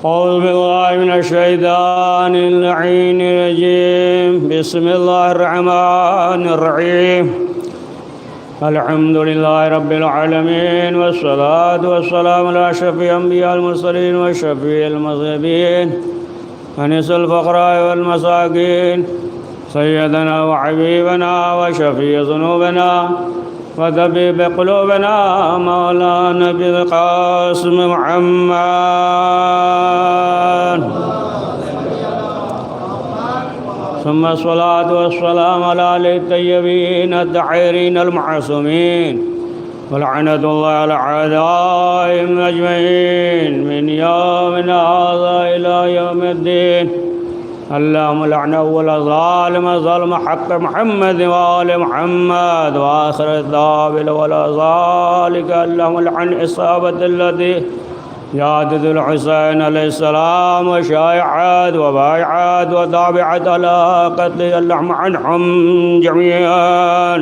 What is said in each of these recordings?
أعوذ بالله من الشيطان اللعين الرجيم. بسم الله الرحمن الرحيم. الحمد لله رب العالمين، والصلاة والسلام على أشرف الأنبياء المرسلين وشفيع المذنبين أنس الفقراء والمساكين سيدنا وحبيبنا وشفيع ذنوبنا وطبيب قلوبنا مولانا بالقاسم محمد، ثم الصلاة والسلام على آله الطيبين الطاهرين المعصومين، ولعنة الله على أعدائهم أجمعين من يومنا هذا إلى يوم الدين. اللهم لعن أول ظالم ظلم حق محمد وآل محمد، وآخر الدابل ولا ذلك. اللهم لعن إصابة الذي جادت الحسين عليه السلام وشايعات وبايعات وتابعت على قتل. اللهم عنهم جميعا.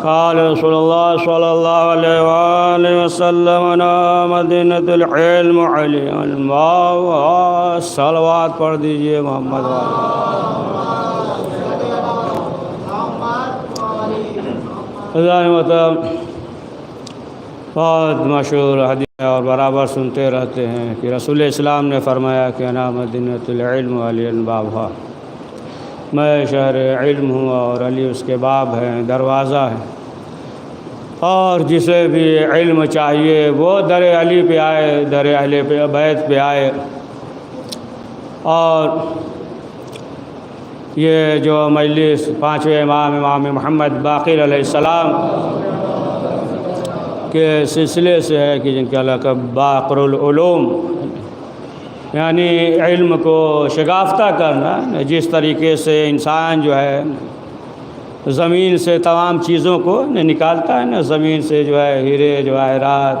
قال رسول الله صلی اللہ علیہ وآلہ وسلم انا مدینۃ العلم علی الماء. صلوات پڑھ دیجئے محمد والے. بہت مشہور حدیث اور برابر سنتے رہتے ہیں کہ رسول اسلام نے فرمایا کہ انا مدینۃ العلم علی البابھا، میں شہر علم ہوں اور علی اس کے باب ہیں، دروازہ ہے. اور جسے بھی علم چاہیے وہ در علی پہ آئے، در اہل بیت پہ آئے. اور یہ جو مجلس پانچویں امام محمد باقر علیہ السلام کے سلسلے سے ہے کہ جن کا لقب باقر العلوم، یعنی علم کو شگافتہ کرنا. جس طریقے سے انسان جو ہے زمین سے تمام چیزوں کو نکالتا ہے نا، زمین سے جو ہے ہیرے جواہرات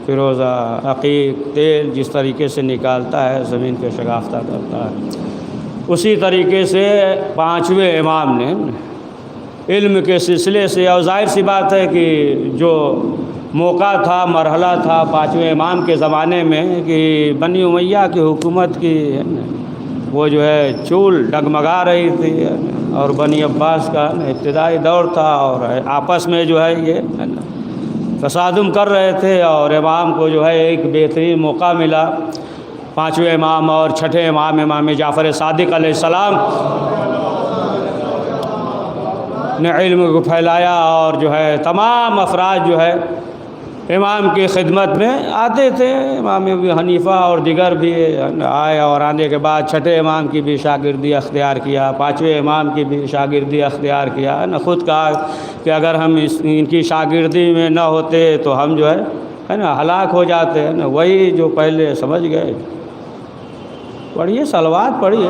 فیروزہ عقیق تیل جس طریقے سے نکالتا ہے زمین کو شگافتہ کرتا ہے، اسی طریقے سے پانچویں امام نے علم کے سلسلے سے. اور ظاہر سی بات ہے کہ جو موقع تھا، مرحلہ تھا پانچویں امام کے زمانے میں کہ بنی امیہ کی حکومت کی وہ جو ہے چول ڈگمگا رہی تھی، اور بنی عباس کا ابتدائی دور تھا، اور آپس میں جو ہے یہ تصادم کر رہے تھے. اور امام کو جو ہے ایک بہترین موقع ملا، پانچویں امام اور چھٹے امام امام جعفر صادق علیہ السلام نے علم کو پھیلایا. اور جو ہے تمام افراد جو ہے امام کی خدمت میں آتے تھے. امام ابو حنیفہ اور دیگر بھی آئے، اور آنے کے بعد چھٹے امام کی بھی شاگردی اختیار کیا، پانچویں امام کی بھی شاگردی اختیار کیا. خود کہا کہ اگر ہم ان کی شاگردی میں نہ ہوتے تو ہم جو ہے نا ہلاک ہو جاتے ہیں نا. وہی جو پہلے سمجھ گئے. پڑھیے صلوات پڑھیے.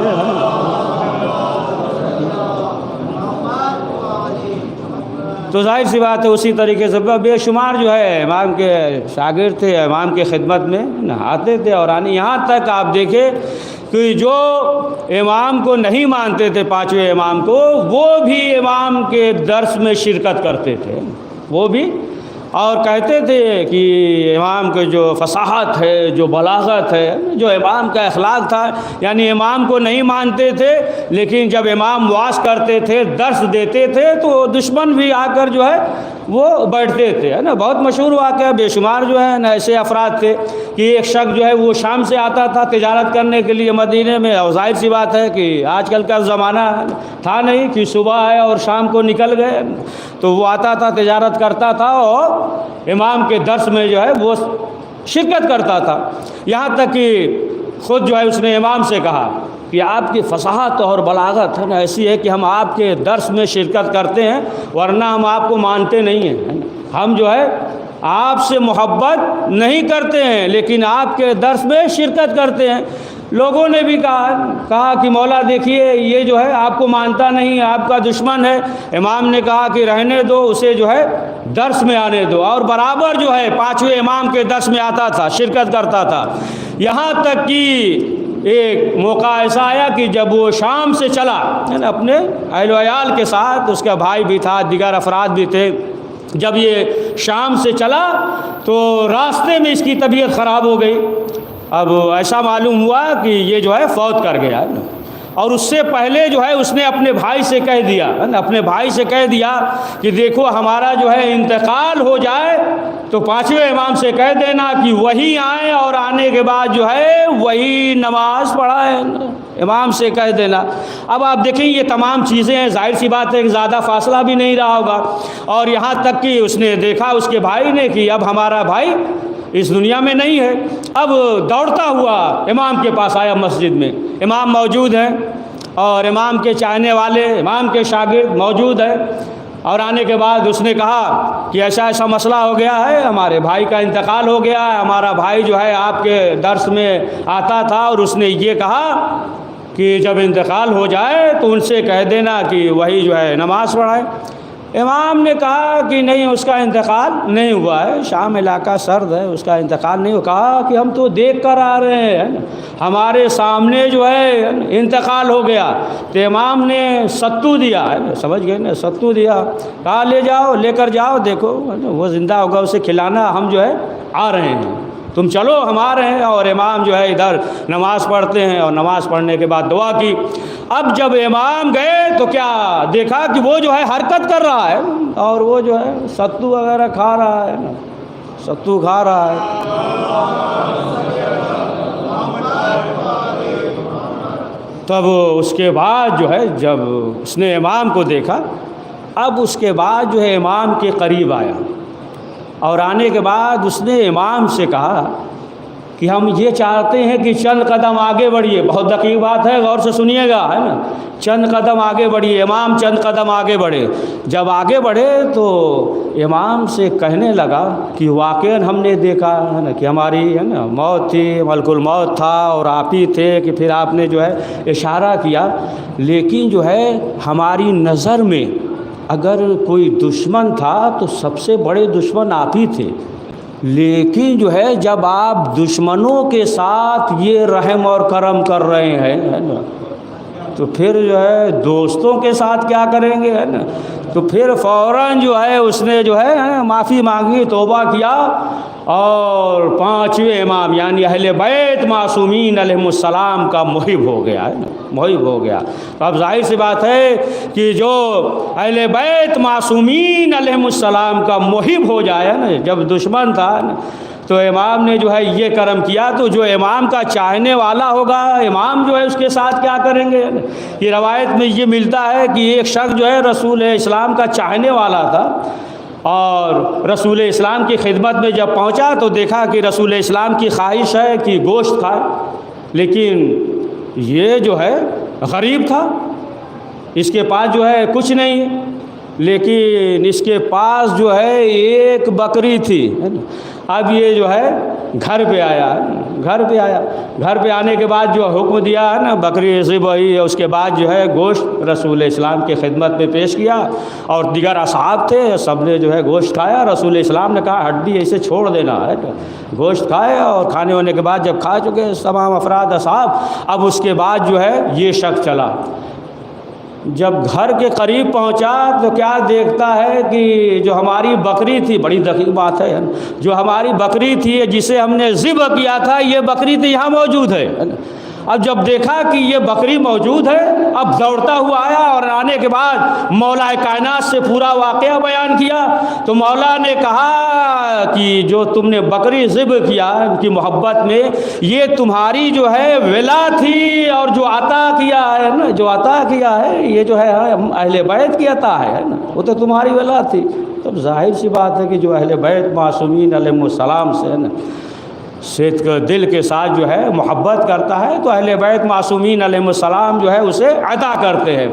تو ظاہر سی بات ہے اسی طریقے سے بے شمار جو ہے امام کے شاگرد تھے، امام کی خدمت میں آتے تھے. اور یہاں تک آپ دیکھیں کہ جو امام کو نہیں مانتے تھے پانچویں امام کو، وہ بھی امام کے درس میں شرکت کرتے تھے، وہ بھی. اور کہتے تھے کہ امام کے جو فصاحت ہے، جو بلاغت ہے، جو امام کا اخلاق تھا، یعنی امام کو نہیں مانتے تھے لیکن جب امام واعظ کرتے تھے، درس دیتے تھے تو دشمن بھی آ کر جو ہے وہ بیٹھتے تھے، ہے نا. بہت مشہور واقعہ، بے شمار جو ہے نا ایسے افراد تھے کہ ایک شخص جو ہے وہ شام سے آتا تھا تجارت کرنے کے لیے مدینے میں. اور ظاہر سی بات ہے کہ آج کل کا زمانہ تھا نہیں کہ صبح ہے اور شام کو نکل گئے. تو وہ آتا تھا، تجارت کرتا تھا اور امام کے درس میں جو ہے وہ شرکت کرتا تھا. یہاں تک کہ خود جو ہے اس نے امام سے کہا کہ آپ کی فصاحت اور بلاغت ہے نا ایسی ہے کہ ہم آپ کے درس میں شرکت کرتے ہیں، ورنہ ہم آپ کو مانتے نہیں ہیں. ہم جو ہے آپ سے محبت نہیں کرتے ہیں لیکن آپ کے درس میں شرکت کرتے ہیں. لوگوں نے بھی کہا کہ مولا دیکھیے یہ جو ہے آپ کو مانتا نہیں، آپ کا دشمن ہے. امام نے کہا کہ رہنے دو، اسے جو ہے درس میں آنے دو. اور برابر جو ہے پانچویں امام کے درس میں آتا تھا، شرکت کرتا تھا. یہاں تک کہ ایک موقع ایسا آیا کہ جب وہ شام سے چلا اپنے اہل و عیال کے ساتھ، اس کا بھائی بھی تھا، دیگر افراد بھی تھے، جب یہ شام سے چلا تو راستے میں اس کی طبیعت خراب ہو گئی. اب ایسا معلوم ہوا کہ یہ جو ہے فوت کر گیا ہے نا. اور اس سے پہلے جو ہے اس نے اپنے بھائی سے کہہ دیا ہے نا، اپنے بھائی سے کہہ دیا کہ دیکھو ہمارا جو ہے انتقال ہو جائے تو پانچویں امام سے کہہ دینا کہ وہی آئیں اور آنے کے بعد جو ہے وہی نماز پڑھائیں. امام سے کہہ دینا. اب آپ دیکھیں یہ تمام چیزیں ہیں، ظاہر سی بات ہے کہ زیادہ فاصلہ بھی نہیں رہا ہوگا. اور یہاں تک کہ اس نے دیکھا اس کے بھائی نے کہ اب ہمارا بھائی اس دنیا میں نہیں ہے. اب دوڑتا ہوا امام کے پاس آیا مسجد میں. امام موجود ہیں اور امام کے چاہنے والے، امام کے شاگرد موجود ہیں. اور آنے کے بعد اس نے کہا کہ ایسا ایسا مسئلہ ہو گیا ہے، ہمارے بھائی کا انتقال ہو گیا ہے. ہمارا بھائی جو ہے آپ کے درس میں آتا تھا اور اس نے یہ کہا کہ جب انتقال ہو جائے تو ان سے کہہ دینا کہ وہی جو ہے نماز پڑھائیں. امام نے کہا کہ نہیں، اس کا انتقال نہیں ہوا ہے، شام علاقہ سرد ہے، اس کا انتقال نہیں ہوا. کہا کہ ہم تو دیکھ کر آ رہے ہیں، ہمارے سامنے جو ہے انتقال ہو گیا. تو امام نے ستو دیا ہے، سمجھ گئے نا، ستو دیا. کہا لے جاؤ، لے کر جاؤ، دیکھو وہ زندہ ہوگا، اسے کھلانا، ہم جو ہے آ رہے ہیں، تم چلو ہم آ رہے ہیں. اور امام جو ہے ادھر نماز پڑھتے ہیں اور نماز پڑھنے کے بعد دعا کی. اب جب امام گئے تو کیا دیکھا کہ وہ جو ہے حرکت کر رہا ہے اور وہ جو ہے ستو وغیرہ کھا رہا ہے نا، ستو کھا رہا ہے. تب اس کے بعد جو ہے جب اس نے امام کو دیکھا، اب اس کے بعد جو ہے امام کے قریب آیا اور آنے کے بعد اس نے امام سے کہا کہ ہم یہ چاہتے ہیں کہ چند قدم آگے بڑھیے. بہت دقیق بات ہے، غور سے سنیے گا، ہے نا. چند قدم آگے بڑھیے. امام چند قدم آگے بڑھے. جب آگے بڑھے تو امام سے کہنے لگا کہ واقعاً ہم نے دیکھا ہے نا کہ ہماری ہے نا موت تھی، ملک الموت تھا اور آپ ہی تھے کہ پھر آپ نے جو ہے اشارہ کیا، لیکن جو ہے ہماری نظر میں اگر کوئی دشمن تھا تو سب سے بڑے دشمن آپ ہی تھے. لیکن جو ہے جب آپ دشمنوں کے ساتھ یہ رحم اور کرم کر رہے ہیں ہے نا، تو پھر جو ہے دوستوں کے ساتھ کیا کریں گے، ہے نا. تو پھر فوراً جو ہے اس نے جو ہے معافی مانگی، توبہ کیا. اور پانچویں امام یعنی اہل بیت معصومین علیہم السلام کا محب ہو گیا ہے نا، محب ہو گیا. تو اب ظاہر سی بات ہے کہ جو اہل بیت معصومین علیہم السلام کا محب ہو جائے نا، جب دشمن تھا نا، تو امام نے جو ہے یہ کرم کیا. تو جو امام کا چاہنے والا ہوگا، امام جو ہے اس کے ساتھ کیا کریں گے. یہ روایت میں یہ ملتا ہے کہ ایک شخص جو ہے رسول اسلام کا چاہنے والا تھا اور رسول اسلام کی خدمت میں جب پہنچا تو دیکھا کہ رسول اسلام کی خواہش ہے کہ گوشت کھائے، لیکن یہ جو ہے غریب تھا، اس کے پاس جو ہے کچھ نہیں ہے، لیکن اس کے پاس جو ہے ایک بکری تھی. اب یہ جو ہے گھر پہ آیا، گھر پہ آنے کے بعد جو حکم دیا ہے نا بکری ذبح ہوئی، اس کے بعد جو ہے گوشت رسول اسلام کی خدمت میں پیش کیا اور دیگر اصحاب تھے، سب نے جو ہے گوشت کھایا. رسول اسلام نے کہا ہڈی ایسے چھوڑ دینا ہے. گوشت کھائے اور کھانے ہونے کے بعد جب کھا چکے تمام افراد اصحاب، اب اس کے بعد جو ہے یہ شخص چلا. جب گھر کے قریب پہنچا تو کیا دیکھتا ہے کہ جو ہماری بکری تھی، بڑی دقیق بات ہے، جو ہماری بکری تھی جسے ہم نے ذبح کیا تھا، یہ بکری تو یہاں موجود ہے. اب جب دیکھا کہ یہ بکری موجود ہے، اب دوڑتا ہوا آیا اور آنے کے بعد مولا کائنات سے پورا واقعہ بیان کیا. تو مولا نے کہا کہ جو تم نے بکری ذبح کیا ان کی محبت میں، یہ تمہاری جو ہے ولا تھی، اور جو عطا کیا ہے نا، جو عطا کیا ہے یہ جو ہے اہل بیت کی عطا ہے نا، وہ تو تمہاری ولا تھی. تو ظاہر سی بات ہے کہ جو اہل بیت معصومین علیہم السلام سے ہے نا صدق دل کے ساتھ جو ہے محبت کرتا ہے، تو اہل بیت معصومین علیہم السلام جو ہے اسے عطا کرتے ہیں.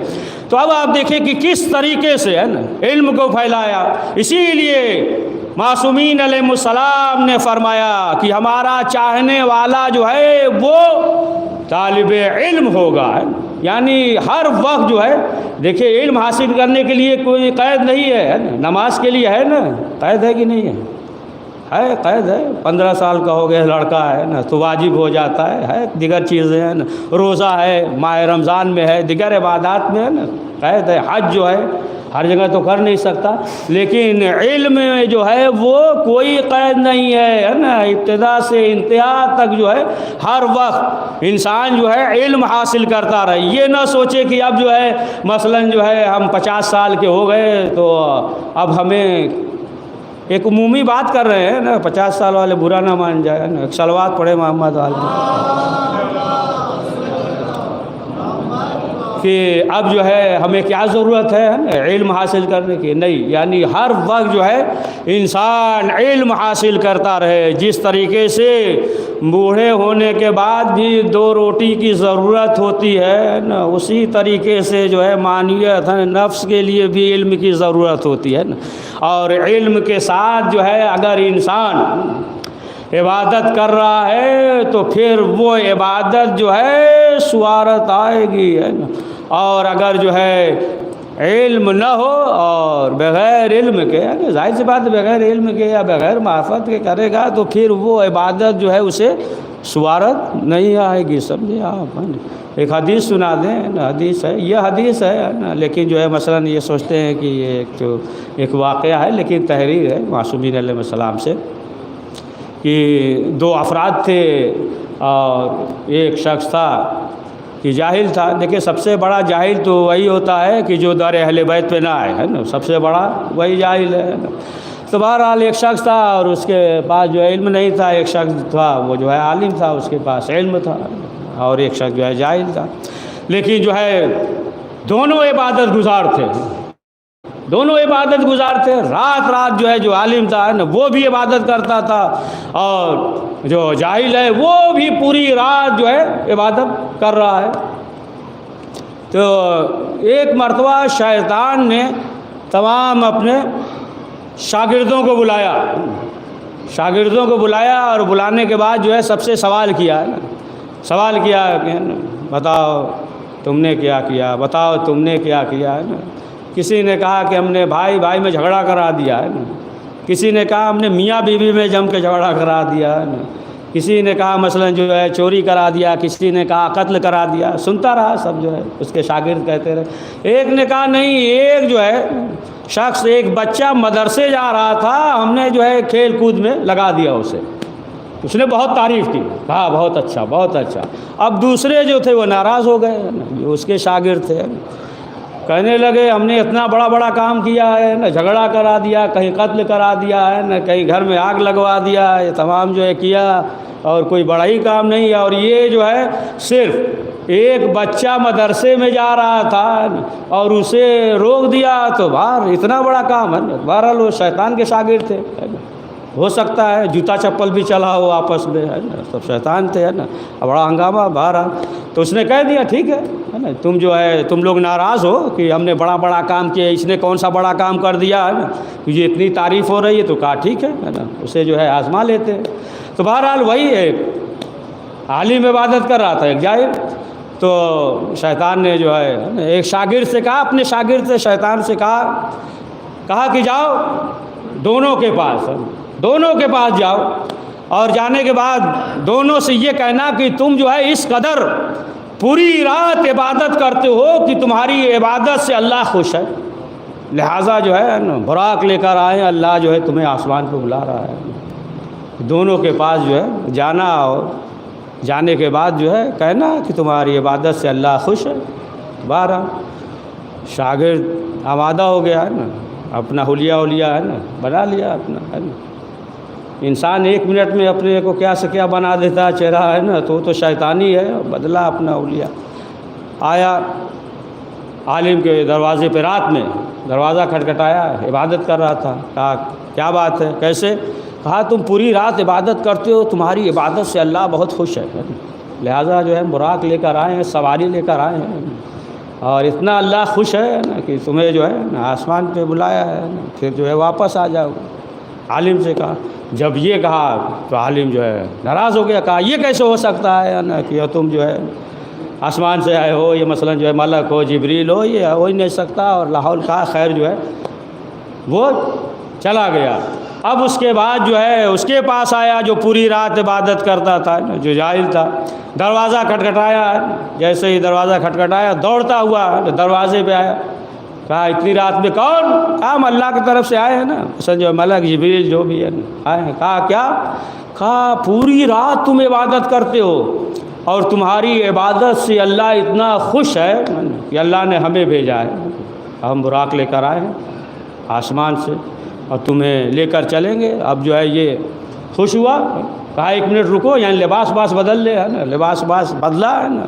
تو اب آپ دیکھیں کہ کس طریقے سے ہے نا علم کو پھیلایا. اسی لیے معصومین علیہم السلام نے فرمایا کہ ہمارا چاہنے والا جو ہے وہ طالب علم ہوگا. یعنی ہر وقت جو ہے دیکھیں علم حاصل کرنے کے لیے کوئی قید نہیں ہے، نماز کے لیے ہے نا قید ہے کہ نہیں ہے؟ ہے قید ہے، 15 سال کا ہو گیا لڑکا ہے نا تو واجب ہو جاتا ہے دیگر چیزیں ہیں نا، روزہ ہے، ماہ رمضان میں ہے، دیگر عبادات میں ہے نا قید ہے، حج جو ہے ہر جگہ تو کر نہیں سکتا، لیکن علم میں جو ہے وہ کوئی قید نہیں ہے نا، ابتدا سے انتہا تک جو ہے ہر وقت انسان جو ہے علم حاصل کرتا رہے، یہ نہ سوچے کہ اب جو ہے مثلاً جو ہے ہم 50 سال کے ہو گئے تو اب ہمیں، ایک عمومی بات کر رہے ہیں نا، 50 سال والے برا نہ مان جائے نا، ایک صلوات پڑھے محمد والے کہ اب جو ہے ہمیں کیا ضرورت ہے علم حاصل کرنے کی، نہیں، یعنی ہر وقت جو ہے انسان علم حاصل کرتا رہے، جس طریقے سے بوڑھے ہونے کے بعد بھی 2 روٹی کی ضرورت ہوتی ہے نا، اسی طریقے سے جو ہے معنویت نفس کے لیے بھی علم کی ضرورت ہوتی ہے نا، اور علم کے ساتھ جو ہے اگر انسان عبادت کر رہا ہے تو پھر وہ عبادت جو ہے سوارت آئے گی ہے نا، اور اگر جو ہے علم نہ ہو اور بغیر علم کے، ظاہر سی بات بغیر علم کے یا بغیر معرفت کے کرے گا تو پھر وہ عبادت جو ہے اسے سوارت نہیں آئے گی، سمجھے آپ؟ ایک حدیث سنا دیں نا، حدیث ہے، یہ حدیث ہے نا، لیکن جو ہے مثلاً یہ سوچتے ہیں کہ یہ ایک واقعہ ہے، لیکن تحریر ہے معصومین علیہ السلام سے، کہ 2 افراد تھے اور ایک شخص تھا کہ جاہل تھا۔ دیکھیں سب سے بڑا جاہل تو وہی ہوتا ہے کہ جو در اہل بیت پہ نہ آئے، ہے نا، سب سے بڑا وہی جاہل ہے نا۔ تو بہرحال ایک شخص تھا اور اس کے پاس جو ہے علم نہیں تھا، ایک شخص تھا وہ جو ہے عالم تھا، اس کے پاس علم تھا، اور ایک شخص جو ہے جاہل تھا، لیکن جو ہے دونوں عبادت گزار تھے، دونوں عبادت گزار تھے، رات جو ہے جو عالم تھا نا وہ بھی عبادت کرتا تھا، اور جو جاہل ہے وہ بھی پوری رات جو ہے عبادت کر رہا ہے۔ تو ایک مرتبہ شیطان نے تمام اپنے شاگردوں کو بلایا اور بلانے کے بعد جو ہے سب سے سوال کیا کہ بتاؤ تم نے کیا کیا، بتاؤ تم نے کیا کیا ہے نا۔ کسی نے کہا کہ ہم نے بھائی میں جھگڑا کرا دیا ہے نا، کسی نے کہا ہم نے میاں بیوی میں جم کے جھگڑا کرا دیا ہے نا، کسی نے کہا مثلا جو ہے چوری کرا دیا، کسی نے کہا قتل کرا دیا، سنتا رہا سب جو ہے اس کے شاگرد کہتے رہے۔ ایک نے کہا نہیں، ایک جو ہے شخص، ایک بچہ مدرسے جا رہا تھا، ہم نے جو ہے کھیل کود میں لگا دیا اسے، اس نے بہت تعریف کی، کہا بہت اچھا بہت اچھا۔ اب دوسرے جو تھے وہ ناراض ہو گئے، جو اس کے شاگرد تھے، کہنے لگے ہم نے اتنا بڑا کام کیا ہے نا، جھگڑا کرا دیا، کہیں قتل کرا دیا ہے نا، کہیں گھر میں آگ لگوا دیا، یہ تمام جو ہے کیا، اور کوئی بڑا ہی کام نہیں ہے، اور یہ جو ہے صرف ایک بچہ مدرسے میں جا رہا تھا اور اسے روک دیا تو باہر اتنا بڑا کام ہے نا۔ بہرحال وہ شیطان کے شاگرد تھے، ہو سکتا ہے جوتا چپل بھی چلا ہو آپس میں، ہے نا، سب شیطان تھے، ہے نا، بڑا ہنگامہ بہرحال۔ تو اس نے کہہ دیا ٹھیک ہے نا، تم لوگ ناراض ہو کہ ہم نے بڑا کام کیا، اس نے کون سا بڑا کام کر دیا ہے نا، یہ اتنی تعریف ہو رہی ہے، تو کہا ٹھیک ہے نا، اسے جو ہے آزما لیتے ہیں۔ تو بہرحال وہی ایک عالم عبادت کر رہا تھا، ایک جاہل۔ تو شیطان نے جو ہے ایک شاگرد سے کہا، اپنے شاگرد سے شیطان سے کہا کہ جاؤ دونوں کے پاس جاؤ، اور جانے کے بعد دونوں سے یہ کہنا کہ تم جو ہے اس قدر پوری رات عبادت کرتے ہو کہ تمہاری عبادت سے اللہ خوش ہے، لہٰذا جو ہے براق لے کر آئے، اللہ جو ہے تمہیں آسمان پہ بلا رہا ہے۔ دونوں کے پاس جو ہے جانا، اور جانے کے بعد جو ہے کہنا کہ تمہاری عبادت سے اللہ خوش ہے۔ بارہ شاگرد آمادہ ہو گیا ہے نا، اپنا حلیہ ہے نا بنا لیا اپنا، ہے نا۔ انسان 1 منٹ میں اپنے کو کیا سے کیا بنا دیتا ہے چہرہ، ہے نا، تو شیطانی ہے، بدلا اپنا حلیہ۔ آیا عالم کے دروازے پہ، رات میں دروازہ کھٹکھٹایا، عبادت کر رہا تھا، کہا کیا بات ہے، کیسے؟ کہا تم پوری رات عبادت کرتے ہو، تمہاری عبادت سے اللہ بہت خوش ہے، لہٰذا جو ہے براق لے کر آئے ہیں، سواری لے کر آئے ہیں، اور اتنا اللہ خوش ہے نا کہ تمہیں جو ہے نا آسمان پہ بلایا ہے نا، پھر جو ہے واپس آ جاؤ۔ عالم سے کہا، جب یہ کہا تو عالم جو ہے ناراض ہو گیا، کہا یہ کیسے ہو سکتا ہے نا کہ تم جو ہے آسمان سے آئے ہو، یہ مثلا جو ہے ملک ہو، جبریل ہو، یہ ہو ہی نہیں سکتا، اور لاہور کا خیر جو ہے وہ چلا گیا۔ اب اس کے بعد جو ہے اس کے پاس آیا جو پوری رات عبادت کرتا تھا، جو جاہل تھا، دروازہ کھٹکھٹایا، جیسے ہی دروازہ کھٹکھٹایا دوڑتا ہوا دروازے پہ آیا، کہا اتنی رات میں کون؟ کہا ہم اللہ کی طرف سے آئے ہیں نا، جو ملک جبریل جو بھی ہے آئے ہیں۔ کہا کیا؟ کہا پوری رات تم عبادت کرتے ہو اور تمہاری عبادت سے اللہ اتنا خوش ہے کہ اللہ نے ہمیں بھیجا ہے، ہم براق لے کر آئے ہیں آسمان سے اور تمہیں لے کر چلیں گے۔ اب جو ہے یہ خوش ہوا، کہا ایک منٹ رکو، یعنی لباس بدل لے، ہے نا، لباس بدلا ہے نا،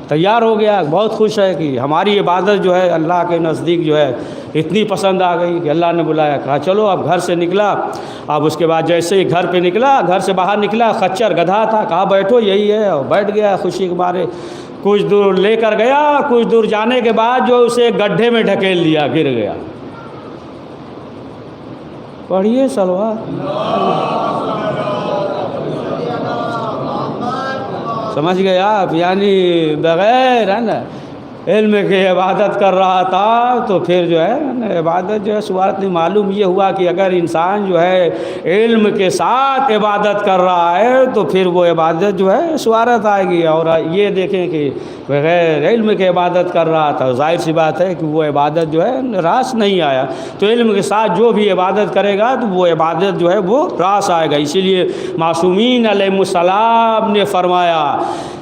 تیار ہو گیا، بہت خوش ہے کہ ہماری عبادت جو ہے اللہ کے نزدیک جو ہے اتنی پسند آ گئی کہ اللہ نے بلایا۔ کہا چلو، اب گھر سے نکلا۔ اب اس کے بعد جیسے ہی گھر پہ نکلا، گھر سے باہر نکلا، خچر گدھا تھا، کہا بیٹھو یہی ہے، اور بیٹھ گیا خوشی کے مارے۔ کچھ دور لے کر گیا، کچھ دور جانے کے بعد جو اسے گڈھے میں ڈھکیل دیا، گر گیا۔ پڑھیے صلوات۔ سمجھ گئے آپ؟ یعنی بغیر ہے نا علم کے عبادت کر رہا تھا، تو پھر جو ہے عبادت جو ہے سوارت نہیں۔ معلوم یہ ہوا کہ اگر انسان جو ہے علم کے ساتھ عبادت کر رہا ہے تو پھر وہ عبادت جو ہے سوارت آئے گی، اور یہ دیکھیں کہ بغیر علم کے عبادت کر رہا تھا، ظاہر سی بات ہے کہ وہ عبادت جو ہے راس نہیں آیا۔ تو علم کے ساتھ جو بھی عبادت کرے گا تو وہ عبادت جو ہے وہ راس آئے گا۔ اسی لیے معصومین علیہ السلام نے فرمایا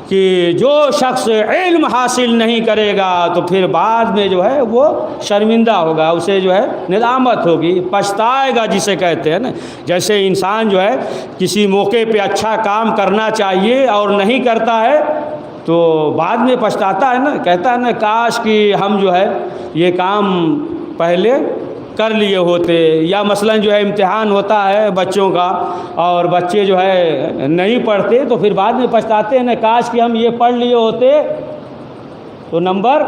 کہ جو شخص علم حاصل نہیں کرے گا تو پھر بعد میں جو ہے وہ شرمندہ ہوگا، اسے جو ہے ندامت ہوگی، پچھتائے گا جسے کہتے ہیں نا۔ جیسے انسان جو ہے کسی موقع پہ اچھا کام کرنا چاہیے اور نہیں کرتا ہے تو بعد میں پچھتاتا ہے نا، کہتا ہے نا کاش کہ ہم جو ہے یہ کام پہلے کر لیے ہوتے، یا مثلا جو ہے امتحان ہوتا ہے بچوں کا اور بچے جو ہے نہیں پڑھتے تو پھر بعد میں پچھتاتے ہیں نا، کاش کہ ہم یہ پڑھ لیے ہوتے تو نمبر